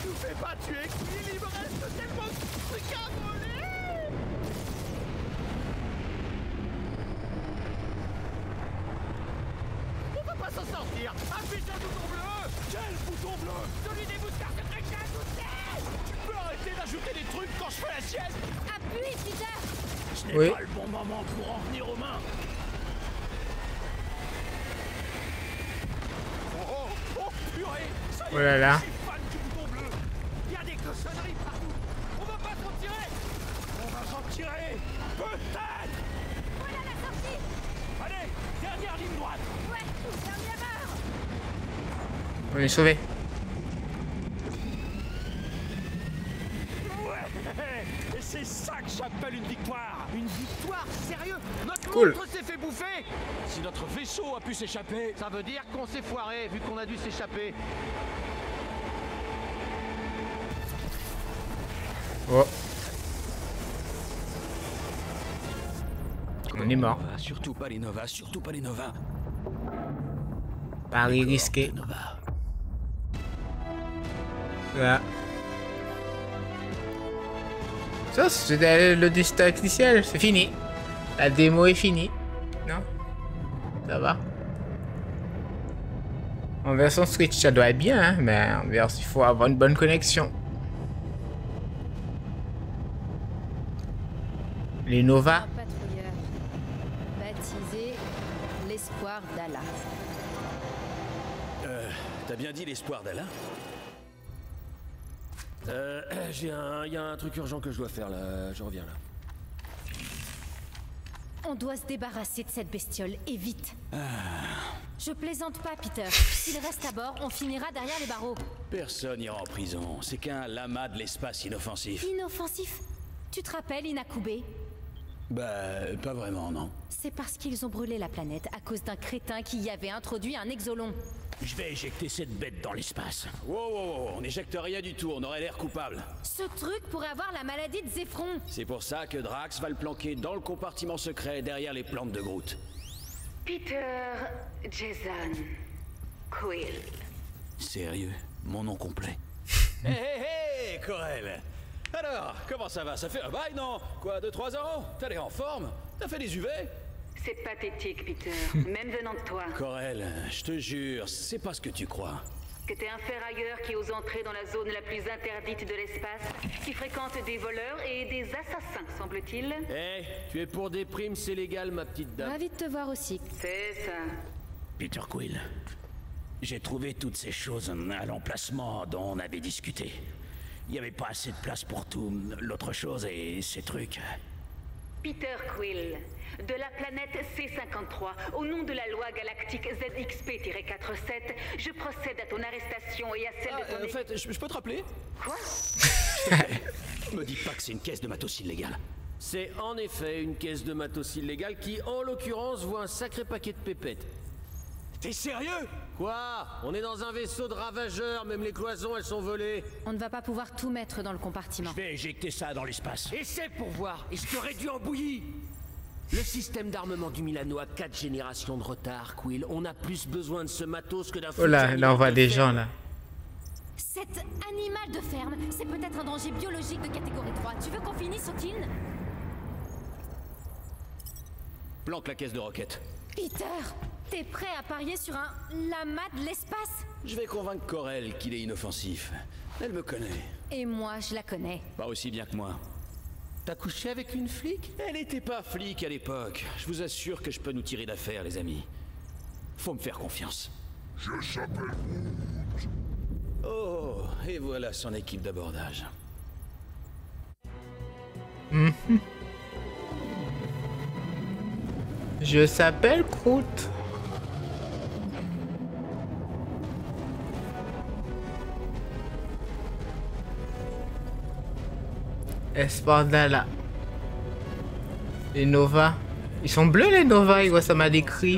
Nous fais pas tuer. Il me reste tellement de trucs à voler. On va pas s'en sortir. Appuie sur le bouton bleu. Quel bouton bleu? Celui des boosters de Trisha, tu peux arrêter d'ajouter des trucs quand je fais la sieste? Appuie, Peter. Ce n'est Oui. pas le bon moment pour en venir aux mains. Oh, purée. Ça y est, Oh là là. je suis fan du bouton bleu. Il y a des cochonneries partout. On va pas s'en tirer. On va s'en tirer. Peut-être. Voilà la sortie. Allez, dernière ligne droite. Ouais, dernière heure. On est sauvé. Ouais. Et c'est ça que j'appelle une victoire. Une victoire? Sérieux? Notre Cool. montre s'est fait bouffer. Si notre vaisseau a pu s'échapper, Ça veut dire qu'on s'est foiré vu qu'on a dû s'échapper. Oh. On est mort. Nova, surtout pas les Nova, surtout pas les Nova. Pari risqué. Nova. Voilà. Ça, c'est le destin initial. C'est fini. La démo est finie. Non? Ça va. En version Switch, ça doit être bien, hein, mais en version, il faut avoir une bonne connexion. Les Nova. Un patrouilleur. Baptisé l'Espoir d'Allah. T'as bien dit l'espoir d'Alain? Il y a un truc urgent que je dois faire là. Je reviens là. On doit se débarrasser de cette bestiole, et vite. Je plaisante pas, Peter. S'il reste à bord, on finira derrière les barreaux. Personne n'ira en prison. C'est qu'un lama de l'espace inoffensif. Inoffensif. Tu te rappelles, Inakube? Bah, pas vraiment, non. C'est parce qu'ils ont brûlé la planète à cause d'un crétin qui y avait introduit un exolon. Je vais éjecter cette bête dans l'espace. Wow, on n'éjecte rien du tout, on aurait l'air coupable. Ce truc pourrait avoir la maladie de Zéphron. C'est pour ça que Drax va le planquer dans le compartiment secret derrière les plantes de Groot. Peter Jason Quill. Sérieux, mon nom complet. Hé hé hé, Corel. Alors, comment ça va? Ça fait un bail, non? Quoi, 2-3 ans? T'as l'air en forme? T'as fait des UV? C'est pathétique, Peter, même venant de toi. Corel, je te jure, c'est pas ce que tu crois. Que t'es un ferrailleur qui ose entrer dans la zone la plus interdite de l'espace, qui fréquente des voleurs et des assassins, semble-t-il. Eh, tu es pour des primes, c'est légal, ma petite dame. Ravi de te voir aussi. C'est ça. Peter Quill, j'ai trouvé toutes ces choses à l'emplacement dont on avait discuté. Il n'y avait pas assez de place pour tout l'autre chose et ces trucs. Peter Quill, de la planète C-53, au nom de la loi galactique ZXP-47, je procède à ton arrestation et à celle de ton... En fait, je peux te rappeler? Quoi? Me dis pas que c'est une caisse de matos illégale. C'est en effet une caisse de matos illégale qui, en l'occurrence, voit un sacré paquet de pépettes. T'es sérieux? Quoi? On est dans un vaisseau de ravageurs, même les cloisons, elles sont volées. On ne va pas pouvoir tout mettre dans le compartiment. Je vais éjecter ça dans l'espace. Essaie pour voir, et je te réduis en bouillie. Le système d'armement du Milano a 4 générations de retard, Quill. On a plus besoin de ce matos que d'un... Oh là, là on voit des gens là. Cet animal de ferme, c'est peut-être un danger biologique de catégorie 3. Tu veux qu'on finisse, Sotin? Planque la caisse de roquettes. Peter, t'es prêt à parier sur un lama de l'espace? Je vais convaincre Corel qu'il est inoffensif. Elle me connaît. Et moi, je la connais. Pas aussi bien que moi. T'as couché avec une flic? Elle était pas flic à l'époque. Je vous assure que je peux nous tirer d'affaire, les amis. Faut me faire confiance. Je s'appelle Groot. Oh, et voilà son équipe d'abordage. Je s'appelle Groot. Espoir d'Allah. Les Nova. Ils sont bleus les Nova, ça m'a décrit.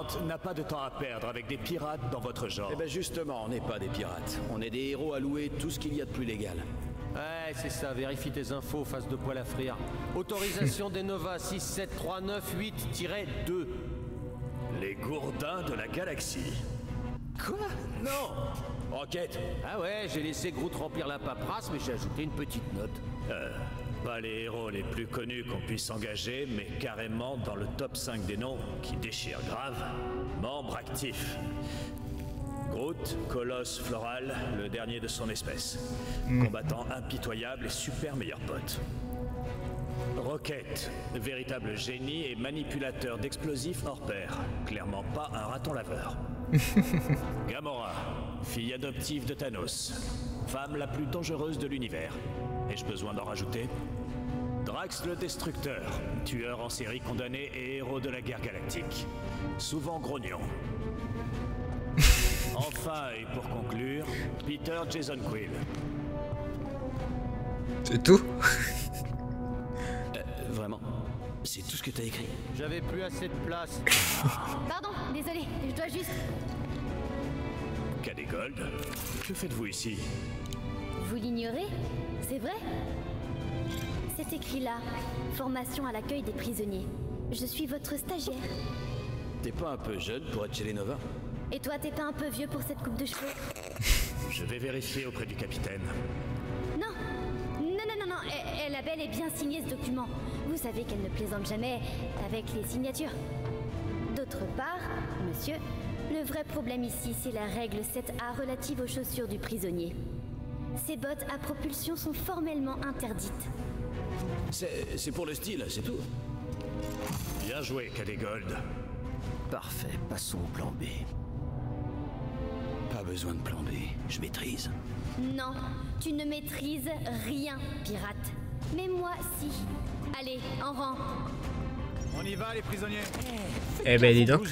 Grant n'a pas de temps à perdre avec des pirates dans votre genre. Eh ben justement, on n'est pas des pirates. On est des héros à louer tout ce qu'il y a de plus légal. Ouais, c'est ça, vérifie tes infos, face de poil à frire. Autorisation des Nova 67398-2. Les gourdins de la galaxie. Quoi? Non! Rocket! Ah ouais, j'ai laissé Groot remplir la paperasse, mais j'ai ajouté une petite note. Pas les héros les plus connus qu'on puisse engager, mais carrément dans le top 5 des noms qui déchirent grave. Membre actif. Groot, colosse floral, le dernier de son espèce. Combattant impitoyable et super meilleur pote. Rocket, véritable génie et manipulateur d'explosifs hors pair. Clairement pas un raton laveur. Gamora, fille adoptive de Thanos. Femme la plus dangereuse de l'univers. Ai-je besoin d'en rajouter? Drax le Destructeur, tueur en série condamné et héros de la guerre galactique. Souvent grognon. Enfin, et pour conclure, Peter Jason Quill. C'est tout? Vraiment? C'est tout ce que t'as écrit? J'avais plus assez de place. Pardon, désolé, je dois juste... Cadet Gold, que faites-vous ici? Vous l'ignorez? C'est vrai? C'est écrit là. Formation à l'accueil des prisonniers. Je suis votre stagiaire. T'es pas un peu jeune pour être chez les Nova? Et toi, t'es pas un peu vieux pour cette coupe de cheveux? Je vais vérifier auprès du capitaine. Non, elle a bel et bien signé ce document. Vous savez qu'elle ne plaisante jamais avec les signatures. D'autre part, monsieur, le vrai problème ici, c'est la règle 7A relative aux chaussures du prisonnier. Ces bottes à propulsion sont formellement interdites. C'est pour le style, c'est tout. Bien joué, Cadet Gold. Parfait, passons au plan B. Pas besoin de plan B, je maîtrise. Non, tu ne maîtrises rien, pirate. Mais moi, si. Allez, en rang. On y va, les prisonniers. Eh ben dis donc.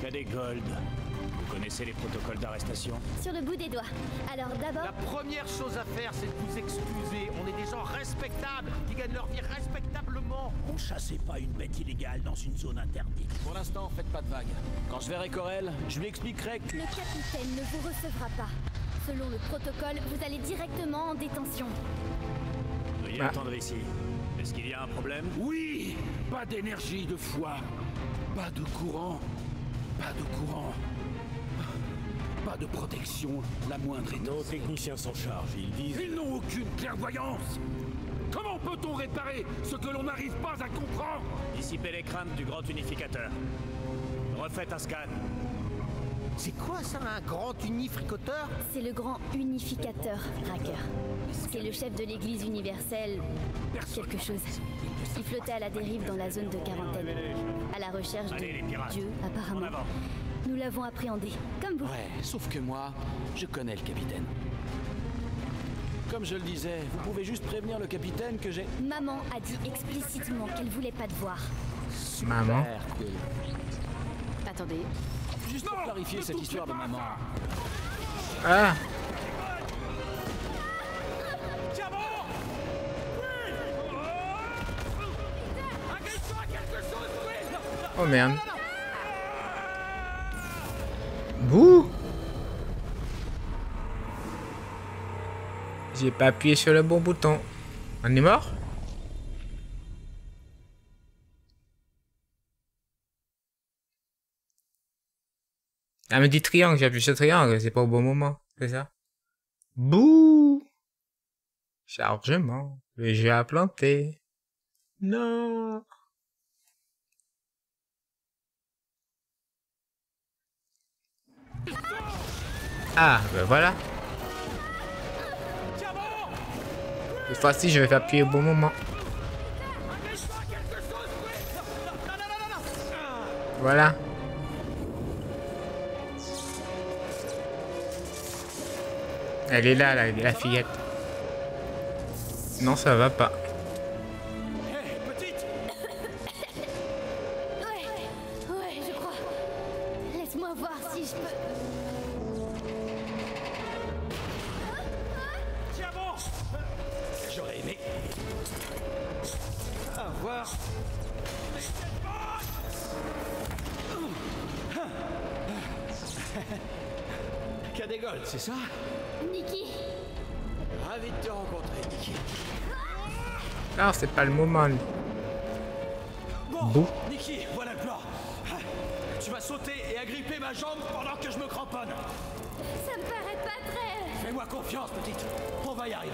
Cadet Gold, vous connaissez les protocoles d'arrestation? Sur le bout des doigts. Alors d'abord... La première chose à faire, c'est de vous excuser. On est des gens respectables, qui gagnent leur vie respectablement. On chassait pas une bête illégale dans une zone interdite. Pour l'instant, faites pas de vagues. Quand je verrai Corel, je lui expliquerai que... Le capitaine ne vous recevra pas. Selon le protocole, vous allez directement en détention. Veuillez attendre ici. Est-ce qu'il y a un problème? Oui! Pas d'énergie de foi. Pas de courant. Pas de courant. Pas de protection, la moindre étincelle. Nos techniciens s'en chargent, ils disent... Ils n'ont aucune clairvoyance. Comment peut-on réparer ce que l'on n'arrive pas à comprendre? Dissipez les craintes du grand unificateur. Refaites un scan. C'est quoi ça, un grand unifricoteur? C'est le grand unificateur, Racker. C'est le chef de l'église universelle... quelque chose. Il flottait à la dérive dans la zone de quarantaine. À la recherche de Dieu, apparemment. Nous l'avons appréhendé, comme vous. Ouais, sauf que moi, je connais le capitaine. Comme je le disais, vous pouvez juste prévenir le capitaine que j'ai... Maman a dit explicitement qu'elle voulait pas te voir. Maman. Attendez. Juste pour clarifier cette histoire de maman. Ah. Oh merde. Bouh. J'ai pas appuyé sur le bon bouton. On est mort? Elle me dit triangle, j'ai appuyé sur triangle, c'est pas au bon moment, c'est ça? Bouh! Chargement, le jeu a planté. Non! Ah, ben voilà. Cette fois-ci, je vais faire appuyer au bon moment. Voilà. Elle est là, la fillette. Non, ça va pas. Ouais, je crois. Laisse-moi voir si je peux... J'aurais aimé. Au revoir. des Golds, c'est ça? Nikki! Ravi de te rencontrer, Nikki. Non, c'est pas le moment. Bon, Bouh. Nikki, voilà le plan. Tu vas sauter et agripper ma jambe pendant que je me cramponne. Ça me paraît pas très... Fais-moi confiance, petite. On va y arriver.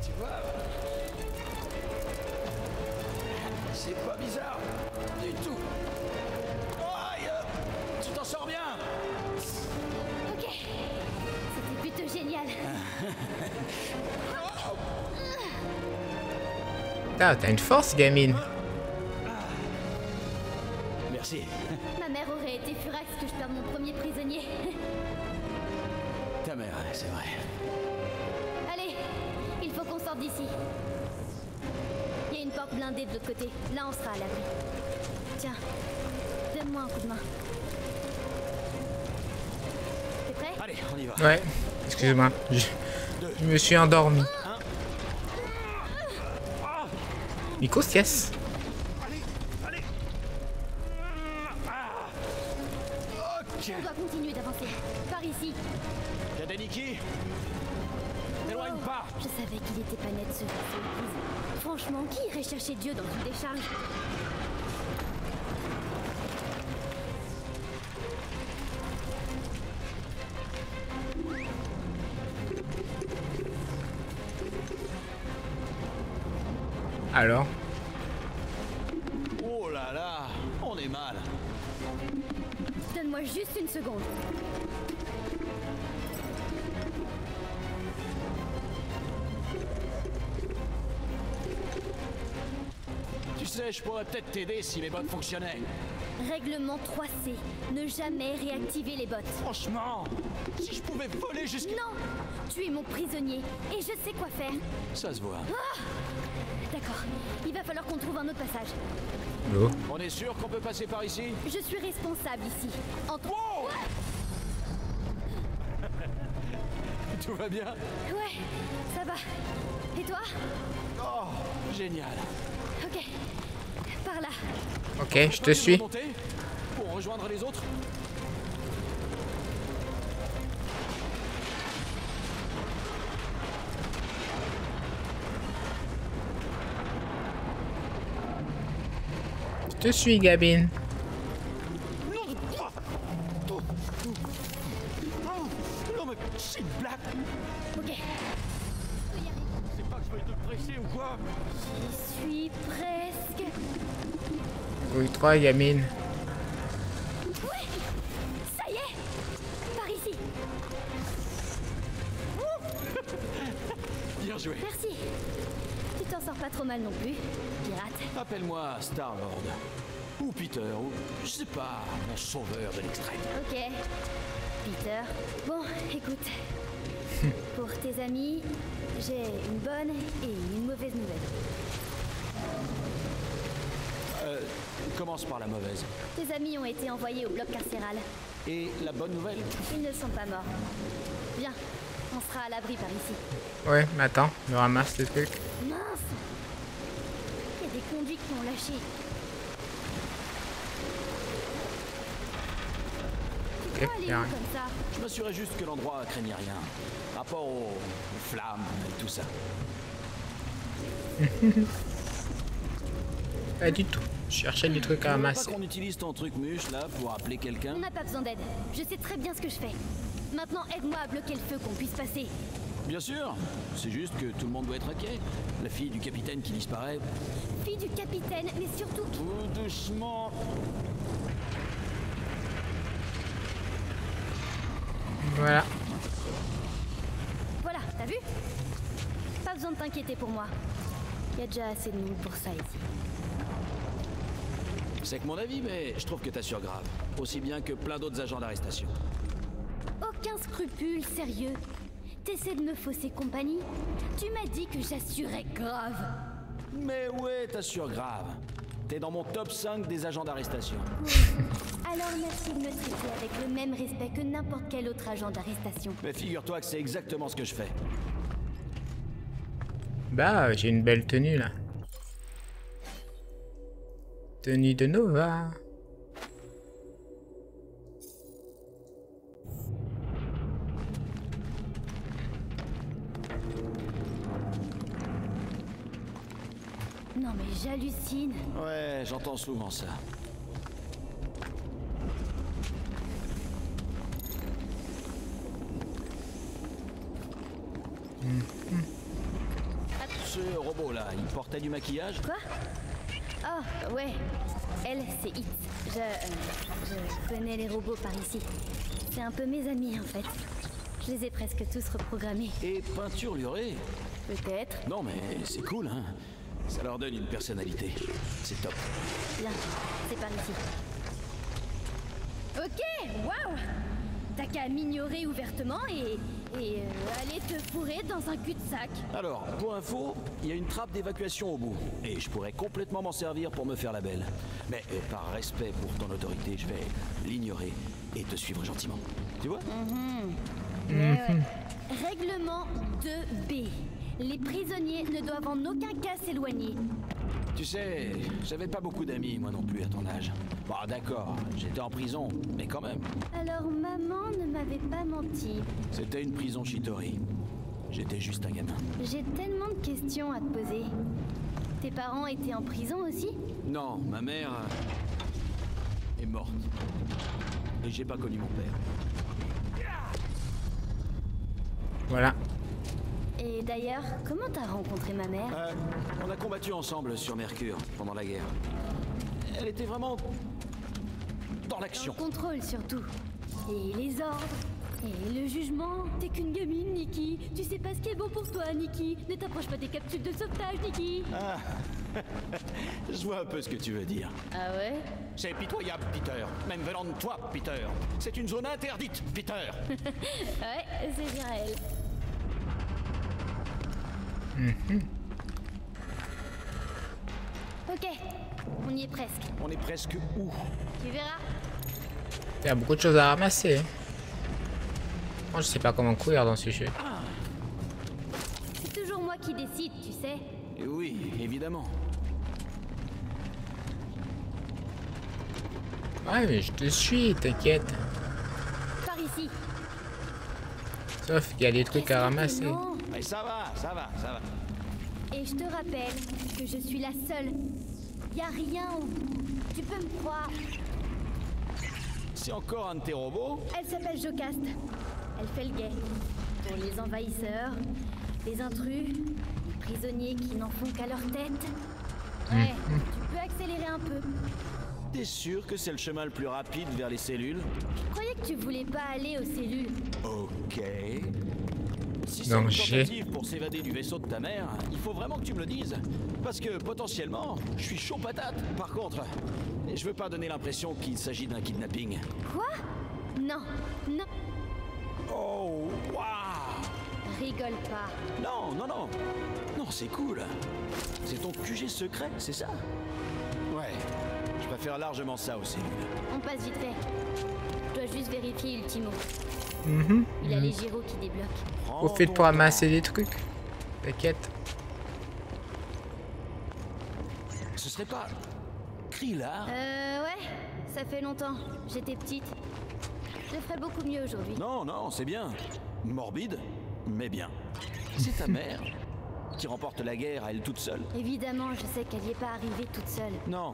Tu vois? C'est pas bizarre du tout. Oh, aïe, tu t'en sors bien. Ok. C'était plutôt génial. Ah, t'as une force, gamine. Merci. Ma mère aurait été furax que je perde mon premier prisonnier. Ta mère, c'est vrai. Allez, il faut qu'on sorte d'ici. Il y a une porte blindée de l'autre côté. Là, on sera à l'abri. Tiens, donne-moi un coup de main. T'es prêt? Allez, on y va. Ouais, excuse-moi. Je me suis endormi. Nico, yes. On doit continuer d'avancer. Par ici. Y'a des Nikki? T'éloigne pas. Je savais qu'il était pas net ce surprise. Franchement, qui irait chercher Dieu dans une décharge? Alors? Oh là là, on est mal. Donne-moi juste une seconde. Tu sais, je pourrais peut-être t'aider si mes bottes fonctionnaient. Règlement 3C. Ne jamais réactiver les bottes. Franchement, si je pouvais voler jusqu'à... Non! Tu es mon prisonnier et je sais quoi faire. Ça se voit. Ah! D'accord. Il va falloir qu'on trouve un autre passage. Oh. On est sûr qu'on peut passer par ici? Je suis responsable ici. Entre... Wow! Tout va bien? Ouais, ça va. Et toi? Oh, génial. Ok. Par là. Ok, je te suis. Monter pour rejoindre les autres? Je te suis, Gabine. Non mais c'est une blague. Ok. C'est pas que je vais te presser ou quoi? J'y suis presque. Oui, 3, Gamine. Ouais! Ça y est! Par ici. Bien joué. Merci. Tu t'en sors pas trop mal non plus, pirate. Appelle-moi Star-Lord. Ou Peter, ou je sais pas, mon sauveur de l'extrême. Ok. Peter. Bon, écoute. Pour tes amis, j'ai une bonne et une mauvaise nouvelle. Commence par la mauvaise. Tes amis ont été envoyés au bloc carcéral. Et la bonne nouvelle? Ils ne sont pas morts. Viens, on sera à l'abri par ici. Ouais, mais attends, je ramasse le truc. Mince! Il y a des conduits qui ont lâché. Tu dois aller y a où rien. comme ça? Je m'assurais juste que l'endroit craignait rien. Rapport aux flammes et tout ça. Pas du tout. Je cherchais des trucs à Tu veux pas ramasser. qu'on utilise ton truc mûche là pour appeler quelqu'un? On n'a pas besoin d'aide. Je sais très bien ce que je fais. Maintenant, aide-moi à bloquer le feu, qu'on puisse passer. Bien sûr. C'est juste que tout le monde doit être inquiet. La fille du capitaine qui disparaît. Fille du capitaine, mais surtout... Tout doucement. Voilà. Voilà, t'as vu? Pas besoin de t'inquiéter pour moi. Il y a déjà assez de monde pour ça ici. C'est que mon avis, mais je trouve que t'assures grave. Aussi bien que plein d'autres agents d'arrestation. Aucun scrupule, sérieux. T'essaies de me fausser compagnie? Tu m'as dit que j'assurais grave. Mais ouais, t'assures grave. T'es dans mon top 5 des agents d'arrestation. Alors merci de me traiter avec le même respect que n'importe quel autre agent d'arrestation. Mais figure-toi que c'est exactement ce que je fais. Bah, j'ai une belle tenue là. Tenue de Nova. Non mais j'hallucine. Ouais, j'entends souvent ça. Ce robot-là, il portait du maquillage? Quoi? Oh, ouais. Elle, c'est It. Je connais les robots par ici. C'est un peu mes amis, en fait. Je les ai presque tous reprogrammés. Et peinturlurés? Peut-être. Non, mais c'est cool, hein. Ça leur donne une personnalité. C'est top. Bien, c'est par ici. Ok, waouh! T'as qu'à m'ignorer ouvertement et aller te fourrer dans un cul-de-sac. Alors, pour info, il y a une trappe d'évacuation au bout. Et je pourrais complètement m'en servir pour me faire la belle. Mais par respect pour ton autorité, je vais l'ignorer et te suivre gentiment. Tu vois? Mais ouais. Règlement 2B. Les prisonniers ne doivent en aucun cas s'éloigner. Tu sais, j'avais pas beaucoup d'amis, moi non plus, à ton âge. Bon, d'accord, j'étais en prison, mais quand même. Alors maman ne m'avait pas menti. C'était une prison Shitori. J'étais juste un gamin. J'ai tellement de questions à te poser. Tes parents étaient en prison aussi? Non, ma mère est morte. Et j'ai pas connu mon père. Voilà. Et d'ailleurs, comment t'as rencontré ma mère? On a combattu ensemble sur Mercure pendant la guerre. Elle était vraiment dans l'action. Dans le contrôle surtout. Et les ordres. Et le jugement. T'es qu'une gamine, Nikki. Tu sais pas ce qui est bon pour toi, Nikki. Ne t'approche pas des capsules de sauvetage, Nikki. Ah. Je vois un peu ce que tu veux dire. Ah ouais? C'est pitoyable, Peter. Même venant de toi, Peter. C'est une zone interdite, Peter. Ouais, c'est bien elle. Ok, on y est presque. On est presque où? Tu verras. Il y a beaucoup de choses à ramasser. Moi, je sais pas comment courir dans ce jeu. C'est toujours moi qui décide, tu sais. Oui, évidemment. Ouais, mais je te suis, t'inquiète. Par ici. Sauf qu'il y a des trucs à ramasser. Mais ça va, ça va, ça va. Et je te rappelle que je suis la seule. Y a rien au bout. Tu peux me croire. C'est encore un de tes robots? Elle s'appelle Jocasta. Elle fait le guet. Pour les envahisseurs, les intrus, les prisonniers qui n'en font qu'à leur tête. Ouais, tu peux accélérer un peu. T'es sûr que c'est le chemin le plus rapide vers les cellules? Je croyais que tu voulais pas aller aux cellules. Ok. Si c'est Donc, une tentative pour s'évader du vaisseau de ta mère, il faut vraiment que tu me le dises. Parce que potentiellement, je suis chaud patate. Par contre, je veux pas donner l'impression qu'il s'agit d'un kidnapping. Quoi? Non, non. Oh, waouh! Rigole pas. Non, non, non. Non, c'est cool. C'est ton QG secret, c'est ça? Ouais. Je préfère largement ça aux cellules. On passe vite fait. Je dois juste vérifier Ultimo. Il y a les gyros qui débloquent. Vous faites pour ramasser des trucs. T'inquiète. Ce serait pas Krillard? Ouais, ça fait longtemps. J'étais petite. Je ferais beaucoup mieux aujourd'hui. Non, non, c'est bien. Morbide, mais bien. C'est ta mère qui remporte la guerre à elle toute seule. Évidemment, je sais qu'elle n'y est pas arrivée toute seule. Non.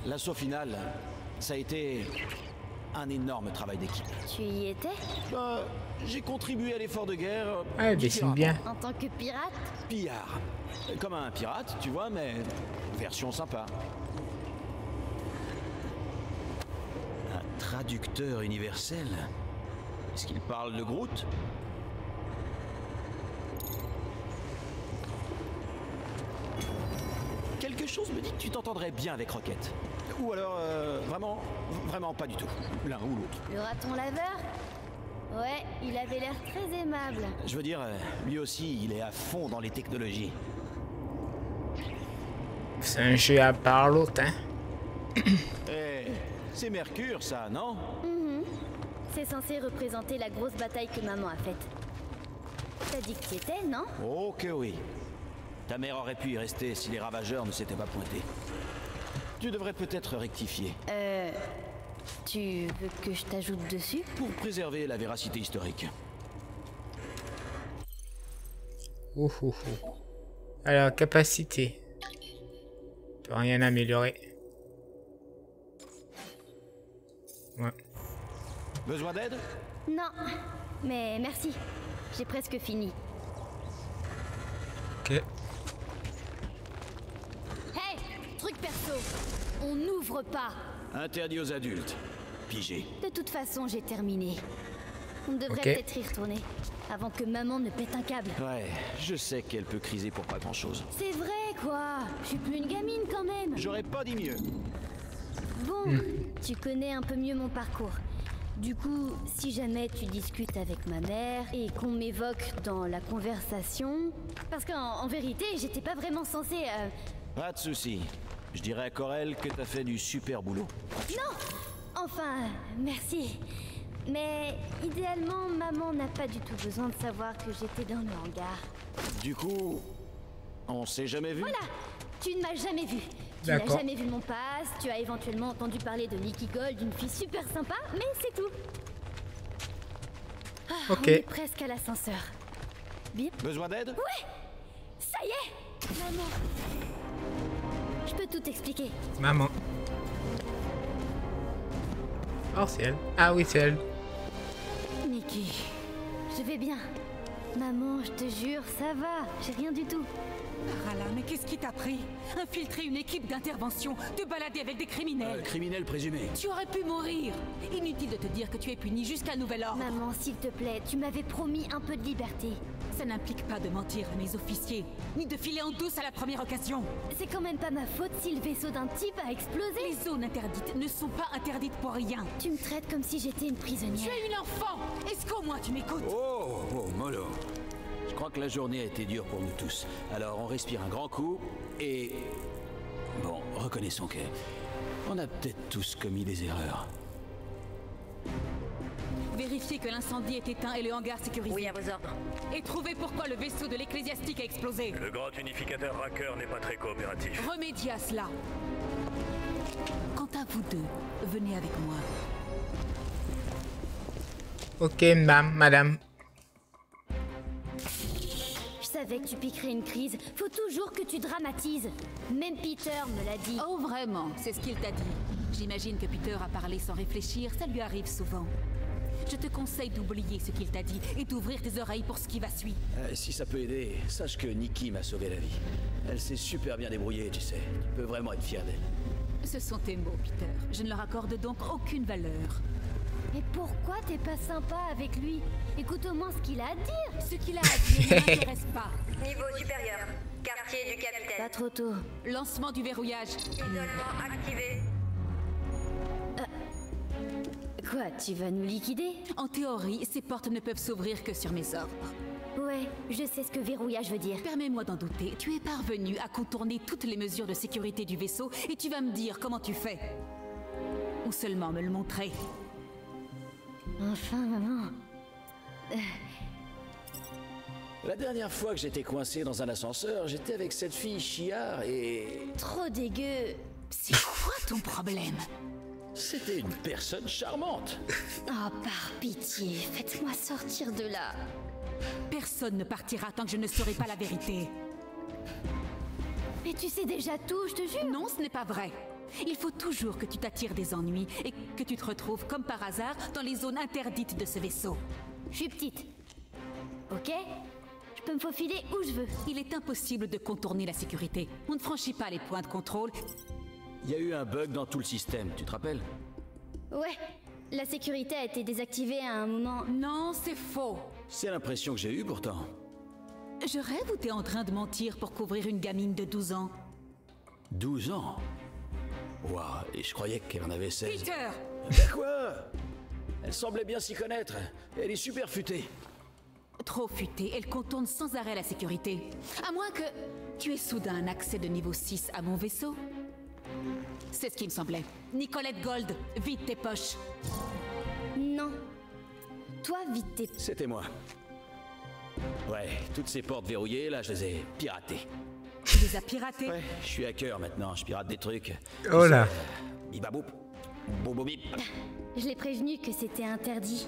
L'assaut final, ça a été un énorme travail d'équipe. Tu y étais? Bah, j'ai contribué à l'effort de guerre. Ouais, dessine bien. En tant que pirate? Pillard. Comme un pirate, tu vois, mais version sympa. Un traducteur universel? Est-ce qu'il parle de Groot? Quelque chose me dit que tu t'entendrais bien avec Rocket. Ou alors, vraiment pas du tout. L'un ou l'autre. Le raton laveur? Ouais, il avait l'air très aimable. Je veux dire, lui aussi, il est à fond dans les technologies. C'est un jeu à part l'autre, hein. Eh, c'est Mercure, ça, non? C'est censé représenter la grosse bataille que maman a faite. T'as dit que t'y étais, non? Oh que oui. Ta mère aurait pu y rester si les ravageurs ne s'étaient pas pointés. Tu devrais peut-être rectifier. Tu veux que je t'ajoute dessus? Pour préserver la véracité historique. Alors, capacité. peut rien améliorer. Ouais. Besoin d'aide? Non, mais merci. J'ai presque fini. Ok. Hey, truc perso. On n'ouvre pas. Interdit aux adultes. Pigé. De toute façon, j'ai terminé. On devrait Ok. peut-être y retourner. Avant que maman ne pète un câble. Ouais, je sais qu'elle peut criser pour pas grand-chose. C'est vrai, quoi. Je suis plus une gamine quand même. J'aurais pas dit mieux. Bon, tu connais un peu mieux mon parcours. Du coup, si jamais tu discutes avec ma mère et qu'on m'évoque dans la conversation... Parce qu'en vérité, j'étais pas vraiment censée... Pas de souci. Je dirais à Corel que t'as fait du super boulot. Non! Enfin, merci. Mais idéalement, maman n'a pas du tout besoin de savoir que j'étais dans le hangar. Du coup, on s'est jamais vu? Voilà! Tu ne m'as jamais vu. Tu n'as D'accord. jamais vu mon pass, tu as éventuellement entendu parler de Nikki Gold, une fille super sympa, mais c'est tout. Ah, Ok. On est presque à l'ascenseur. Bien. Besoin d'aide? Ouais! Ça y est! Maman! Je peux tout expliquer. Maman. Oh, c'est elle. Ah oui, c'est elle. Nikki, je vais bien. Maman, je te jure, ça va. J'ai rien du tout. Rala, mais qu'est-ce qui t'a pris? Infiltrer une équipe d'intervention, te balader avec des criminels. Criminel présumé. Tu aurais pu mourir. Inutile de te dire que tu es puni jusqu'à nouvel ordre. Maman, s'il te plaît, tu m'avais promis un peu de liberté. Ça n'implique pas de mentir à mes officiers, ni de filer en douce à la première occasion. C'est quand même pas ma faute si le vaisseau d'un type a explosé. Les zones interdites ne sont pas interdites pour rien. Tu me traites comme si j'étais une prisonnière. Tu es une enfant. Est-ce qu'au moins tu m'écoutes? Oh, mollo. Je crois que la journée a été dure pour nous tous. Alors on respire un grand coup et... Bon, reconnaissons qu'on a peut-être tous commis des erreurs. Vérifiez que l'incendie est éteint et le hangar sécurisé. Oui, à vos ordres. Et trouvez pourquoi le vaisseau de l'ecclésiastique a explosé. Le grand unificateur Racker n'est pas très coopératif. Remédiez à cela. Quant à vous deux, venez avec moi. Ok, madame. Je savais que tu piquerais une crise. Faut toujours que tu dramatises. Même Peter me l'a dit. Oh vraiment, c'est ce qu'il t'a dit. J'imagine que Peter a parlé sans réfléchir, ça lui arrive souvent. Je te conseille d'oublier ce qu'il t'a dit et d'ouvrir tes oreilles pour ce qui va suivre. Si ça peut aider, sache que Nikki m'a sauvé la vie. Elle s'est super bien débrouillée, tu sais. Tu peux vraiment être fier d'elle. Ce sont tes mots, Peter. Je ne leur accorde donc aucune valeur. Mais pourquoi t'es pas sympa avec lui? Écoute au moins ce qu'il a à dire. Ce qu'il a à dire ne m'intéresse pas. Niveau supérieur. Quartier du capitaine. Pas trop tôt. Lancement du verrouillage. Isolement activé. Quoi, tu vas nous liquider? En théorie, ces portes ne peuvent s'ouvrir que sur mes ordres. Ouais, je sais ce que verrouillage veut dire. Permets-moi d'en douter. Tu es parvenu à contourner toutes les mesures de sécurité du vaisseau et tu vas me dire comment tu fais. Ou seulement me le montrer. Enfin, maman. La dernière fois que j'étais coincé dans un ascenseur, j'étais avec cette fille chiard et... Trop dégueu. C'est quoi ton problème? C'était une personne charmante. Oh, par pitié, faites-moi sortir de là. Personne ne partira tant que je ne saurai pas la vérité. Mais tu sais déjà tout, je te jure. Non, ce n'est pas vrai. Il faut toujours que tu t'attires des ennuis et que tu te retrouves comme par hasard dans les zones interdites de ce vaisseau. Je suis petite. Ok? Je peux me faufiler où je veux. Il est impossible de contourner la sécurité. On ne franchit pas les points de contrôle. Il y a eu un bug dans tout le système, tu te rappelles? Ouais, la sécurité a été désactivée à un moment. Non, c'est faux. C'est l'impression que j'ai eue pourtant. Je rêve ou t'es en train de mentir pour couvrir une gamine de 12 ans? 12 ans? Waouh, et je croyais qu'elle en avait 16. Peter! Ben quoi? Elle semblait bien s'y connaître. Elle est super futée. Trop futée, elle contourne sans arrêt la sécurité. À moins que tu aies soudain un accès de niveau 6 à mon vaisseau. C'est ce qui me semblait. Nicolette Gold, vide tes poches. Non. Toi, vide tes... C'était moi. Ouais, toutes ces portes verrouillées, là, je les ai piratées. Tu les as piratées? Ouais, je suis hacker maintenant, je pirate des trucs. Oh là. Bibaboup. Boubou-bip. Je l'ai prévenu que c'était interdit.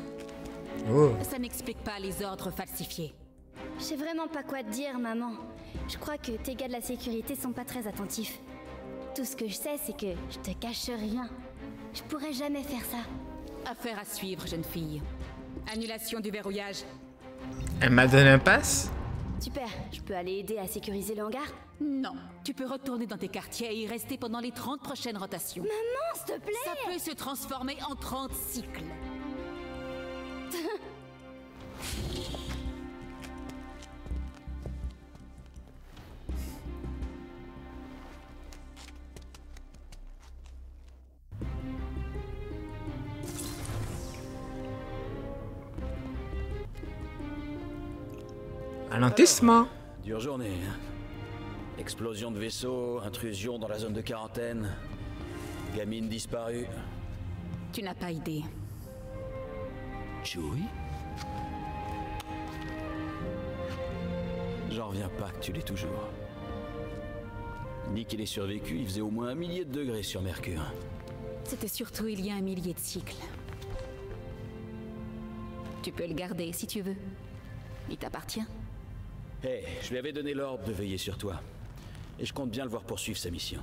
Oh. Ça n'explique pas les ordres falsifiés. Je sais vraiment pas quoi te dire, maman. Je crois que tes gars de la sécurité sont pas très attentifs. Tout ce que je sais, c'est que je te cache rien. Je pourrais jamais faire ça. Affaire à suivre, jeune fille. Annulation du verrouillage. Elle m'a donné un pass? Super, je peux aller aider à sécuriser le hangar? Non, tu peux retourner dans tes quartiers et y rester pendant les 30 prochaines rotations. Maman, s'il te plaît! Ça peut se transformer en 30 cycles. Ralentissement. Dure journée. Hein. Explosion de vaisseau, intrusion dans la zone de quarantaine, gamine disparue. Tu n'as pas idée. Chewie? J'en reviens pas que tu l'aies toujours. Ni qu'il ait survécu, il faisait au moins 1 millier de degrés sur Mercure. C'était surtout il y a 1 millier de cycles. Tu peux le garder si tu veux. Il t'appartient. Hé, je lui avais donné l'ordre de veiller sur toi. Et je compte bien le voir poursuivre sa mission.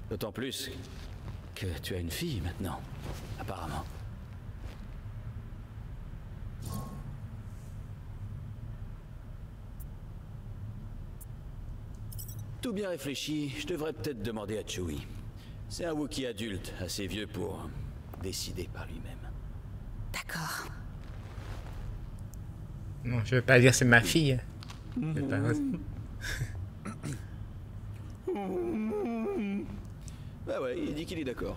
D'autant plus que tu as une fille maintenant, apparemment. Tout bien réfléchi, je devrais peut-être demander à Chewie. C'est un Wookiee adulte, assez vieux pour décider par lui-même. D'accord. Non, je veux pas dire c'est ma fille. C'est pas vrai. Bah ouais, il dit qu'il est d'accord.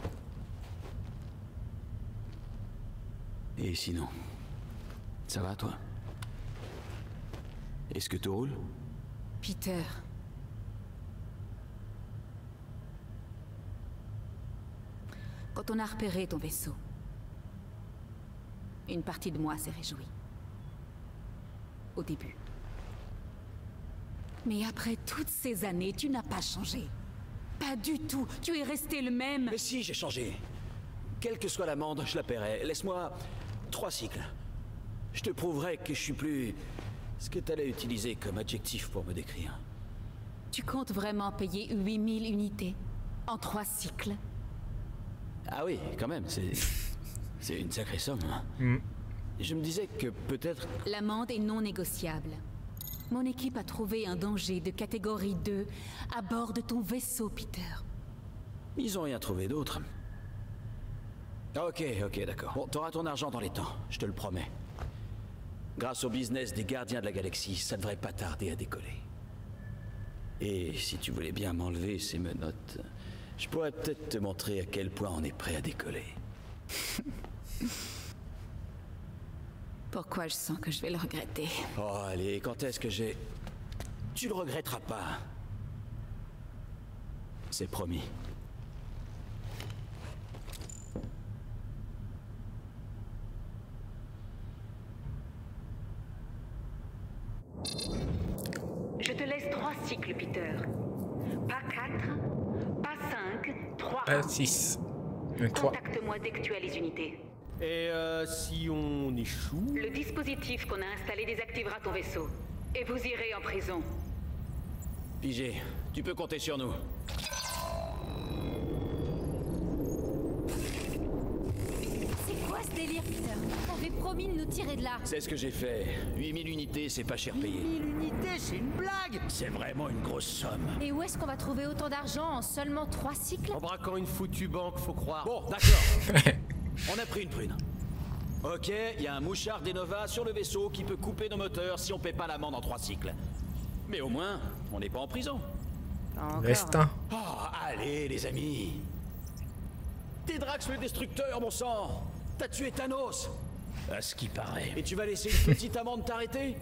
Et sinon, ça va toi? Est-ce que tout roule? Peter. Quand on a repéré ton vaisseau, une partie de moi s'est réjouie. Au début. Mais après toutes ces années, tu n'as pas changé. Pas du tout. Tu es resté le même. Mais si, j'ai changé. Quelle que soit l'amende, je la paierai. Laisse-moi 3 cycles. Je te prouverai que je suis plus... ce que t'allais utiliser comme adjectif pour me décrire. Tu comptes vraiment payer 8000 unités en 3 cycles? Ah oui, quand même, c'est une sacrée somme. Je me disais que peut-être... L'amende est non négociable. Mon équipe a trouvé un danger de catégorie 2 à bord de ton vaisseau, Peter. Ils ont rien trouvé d'autre. Ok, d'accord. Bon, t'auras ton argent dans les temps, je te le promets. Grâce au business des gardiens de la galaxie, ça devrait pas tarder à décoller. Et si tu voulais bien m'enlever ces menottes, je pourrais peut-être te montrer à quel point on est prêt à décoller. Pourquoi je sens que je vais le regretter? Oh, allez, quand est-ce que j'ai... Tu le regretteras pas. C'est promis. Je te laisse 3 cycles, Peter. Pas 4, pas 5, 3. Pas 6. 3. Contacte-moi dès que tu as les unités. Et si on échoue? Le dispositif qu'on a installé désactivera ton vaisseau. Et vous irez en prison. Pigé, tu peux compter sur nous. C'est quoi ce délire, Peter? T'avais promis de nous tirer de là. C'est ce que j'ai fait. 8000 unités, c'est pas cher payé. 8000 unités, c'est une blague! C'est vraiment une grosse somme. Et où est-ce qu'on va trouver autant d'argent en seulement 3 cycles? En braquant une foutue banque, faut croire. Bon, d'accord. On a pris une prune. Ok, il y a un mouchard d'Enova sur le vaisseau qui peut couper nos moteurs si on paie pas l'amende en 3 cycles. Mais au moins, on n'est pas en prison. Restant. Oh, allez, les amis. T'es Drax le Destructeur, mon sang. T'as tué Thanos. À ce qui paraît. Et tu vas laisser une petite amende t'arrêter?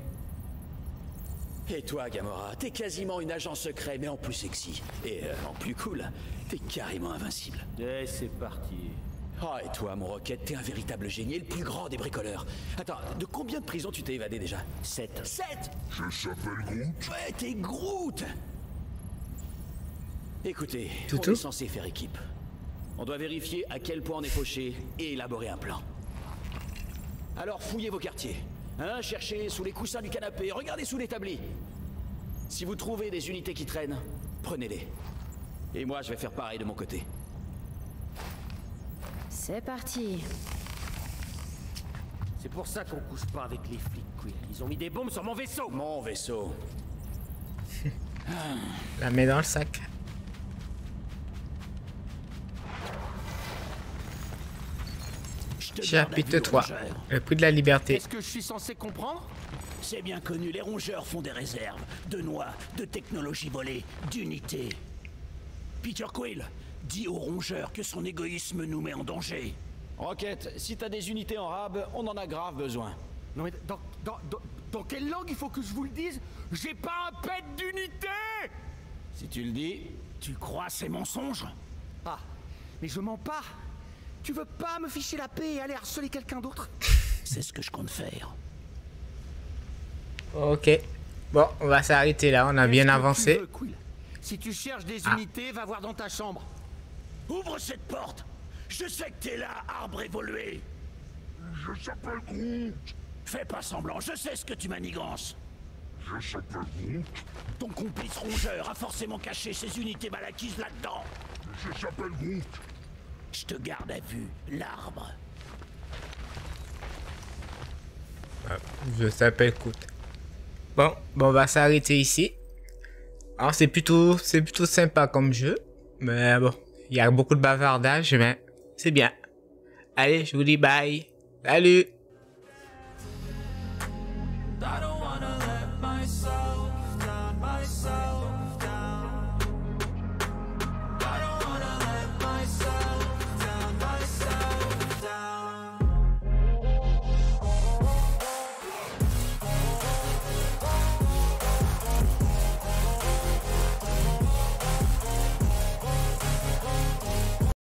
Et toi, Gamora, t'es quasiment une agent secret, mais en plus sexy. Et en plus cool, t'es carrément invincible. Et c'est parti. Ah, et toi, mon Rocket, t'es un véritable génie, le plus grand des bricoleurs. Attends, de combien de prisons tu t'es évadé déjà? 7. 7? Je s'appelle Groot. Ouais, t'es Groot. Écoutez, Tout on est censé faire équipe. On doit vérifier à quel point on est fauché et élaborer un plan. Alors fouillez vos quartiers. Hein, cherchez sous les coussins du canapé, regardez sous l'établi. Si vous trouvez des unités qui traînent, prenez-les. Et moi, je vais faire pareil de mon côté. C'est parti. C'est pour ça qu'on couche pas avec les flics, Quill. Ils ont mis des bombes sur mon vaisseau. Mon vaisseau. La mets dans le sac. Chapitre 3. Le prix de la liberté. Est-ce que je suis censé comprendre? C'est bien connu, les rongeurs font des réserves. De noix, de technologie volée, d'unités. Peter Quill, dis aux rongeurs que son égoïsme nous met en danger. Rocket, si t'as des unités en rab, on en a grave besoin. Non mais dans quelle langue il faut que je vous le dise? J'ai pas un pet d'unité! Si tu le dis... Tu crois ces mensonges? Ah, mais je mens pas. Tu veux pas me ficher la paix et aller harceler quelqu'un d'autre? C'est ce que je compte faire. Ok. Bon, on va s'arrêter là, on a bien avancé. Si tu cherches des unités, va voir dans ta chambre. Ouvre cette porte. Je sais que t'es là, arbre évolué. Je s'appelle Groot. Fais pas semblant, je sais ce que tu manigances. Je s'appelle Groot. Ton complice rongeur a forcément caché ses unités mal acquises là-dedans. Je s'appelle Groot. Je te garde à vue, l'arbre. Je s'appelle Groot. Bon, on va s'arrêter ici. Alors c'est plutôt sympa comme jeu. Mais bon, il y a beaucoup de bavardage, mais c'est bien. Allez, je vous dis bye. Salut!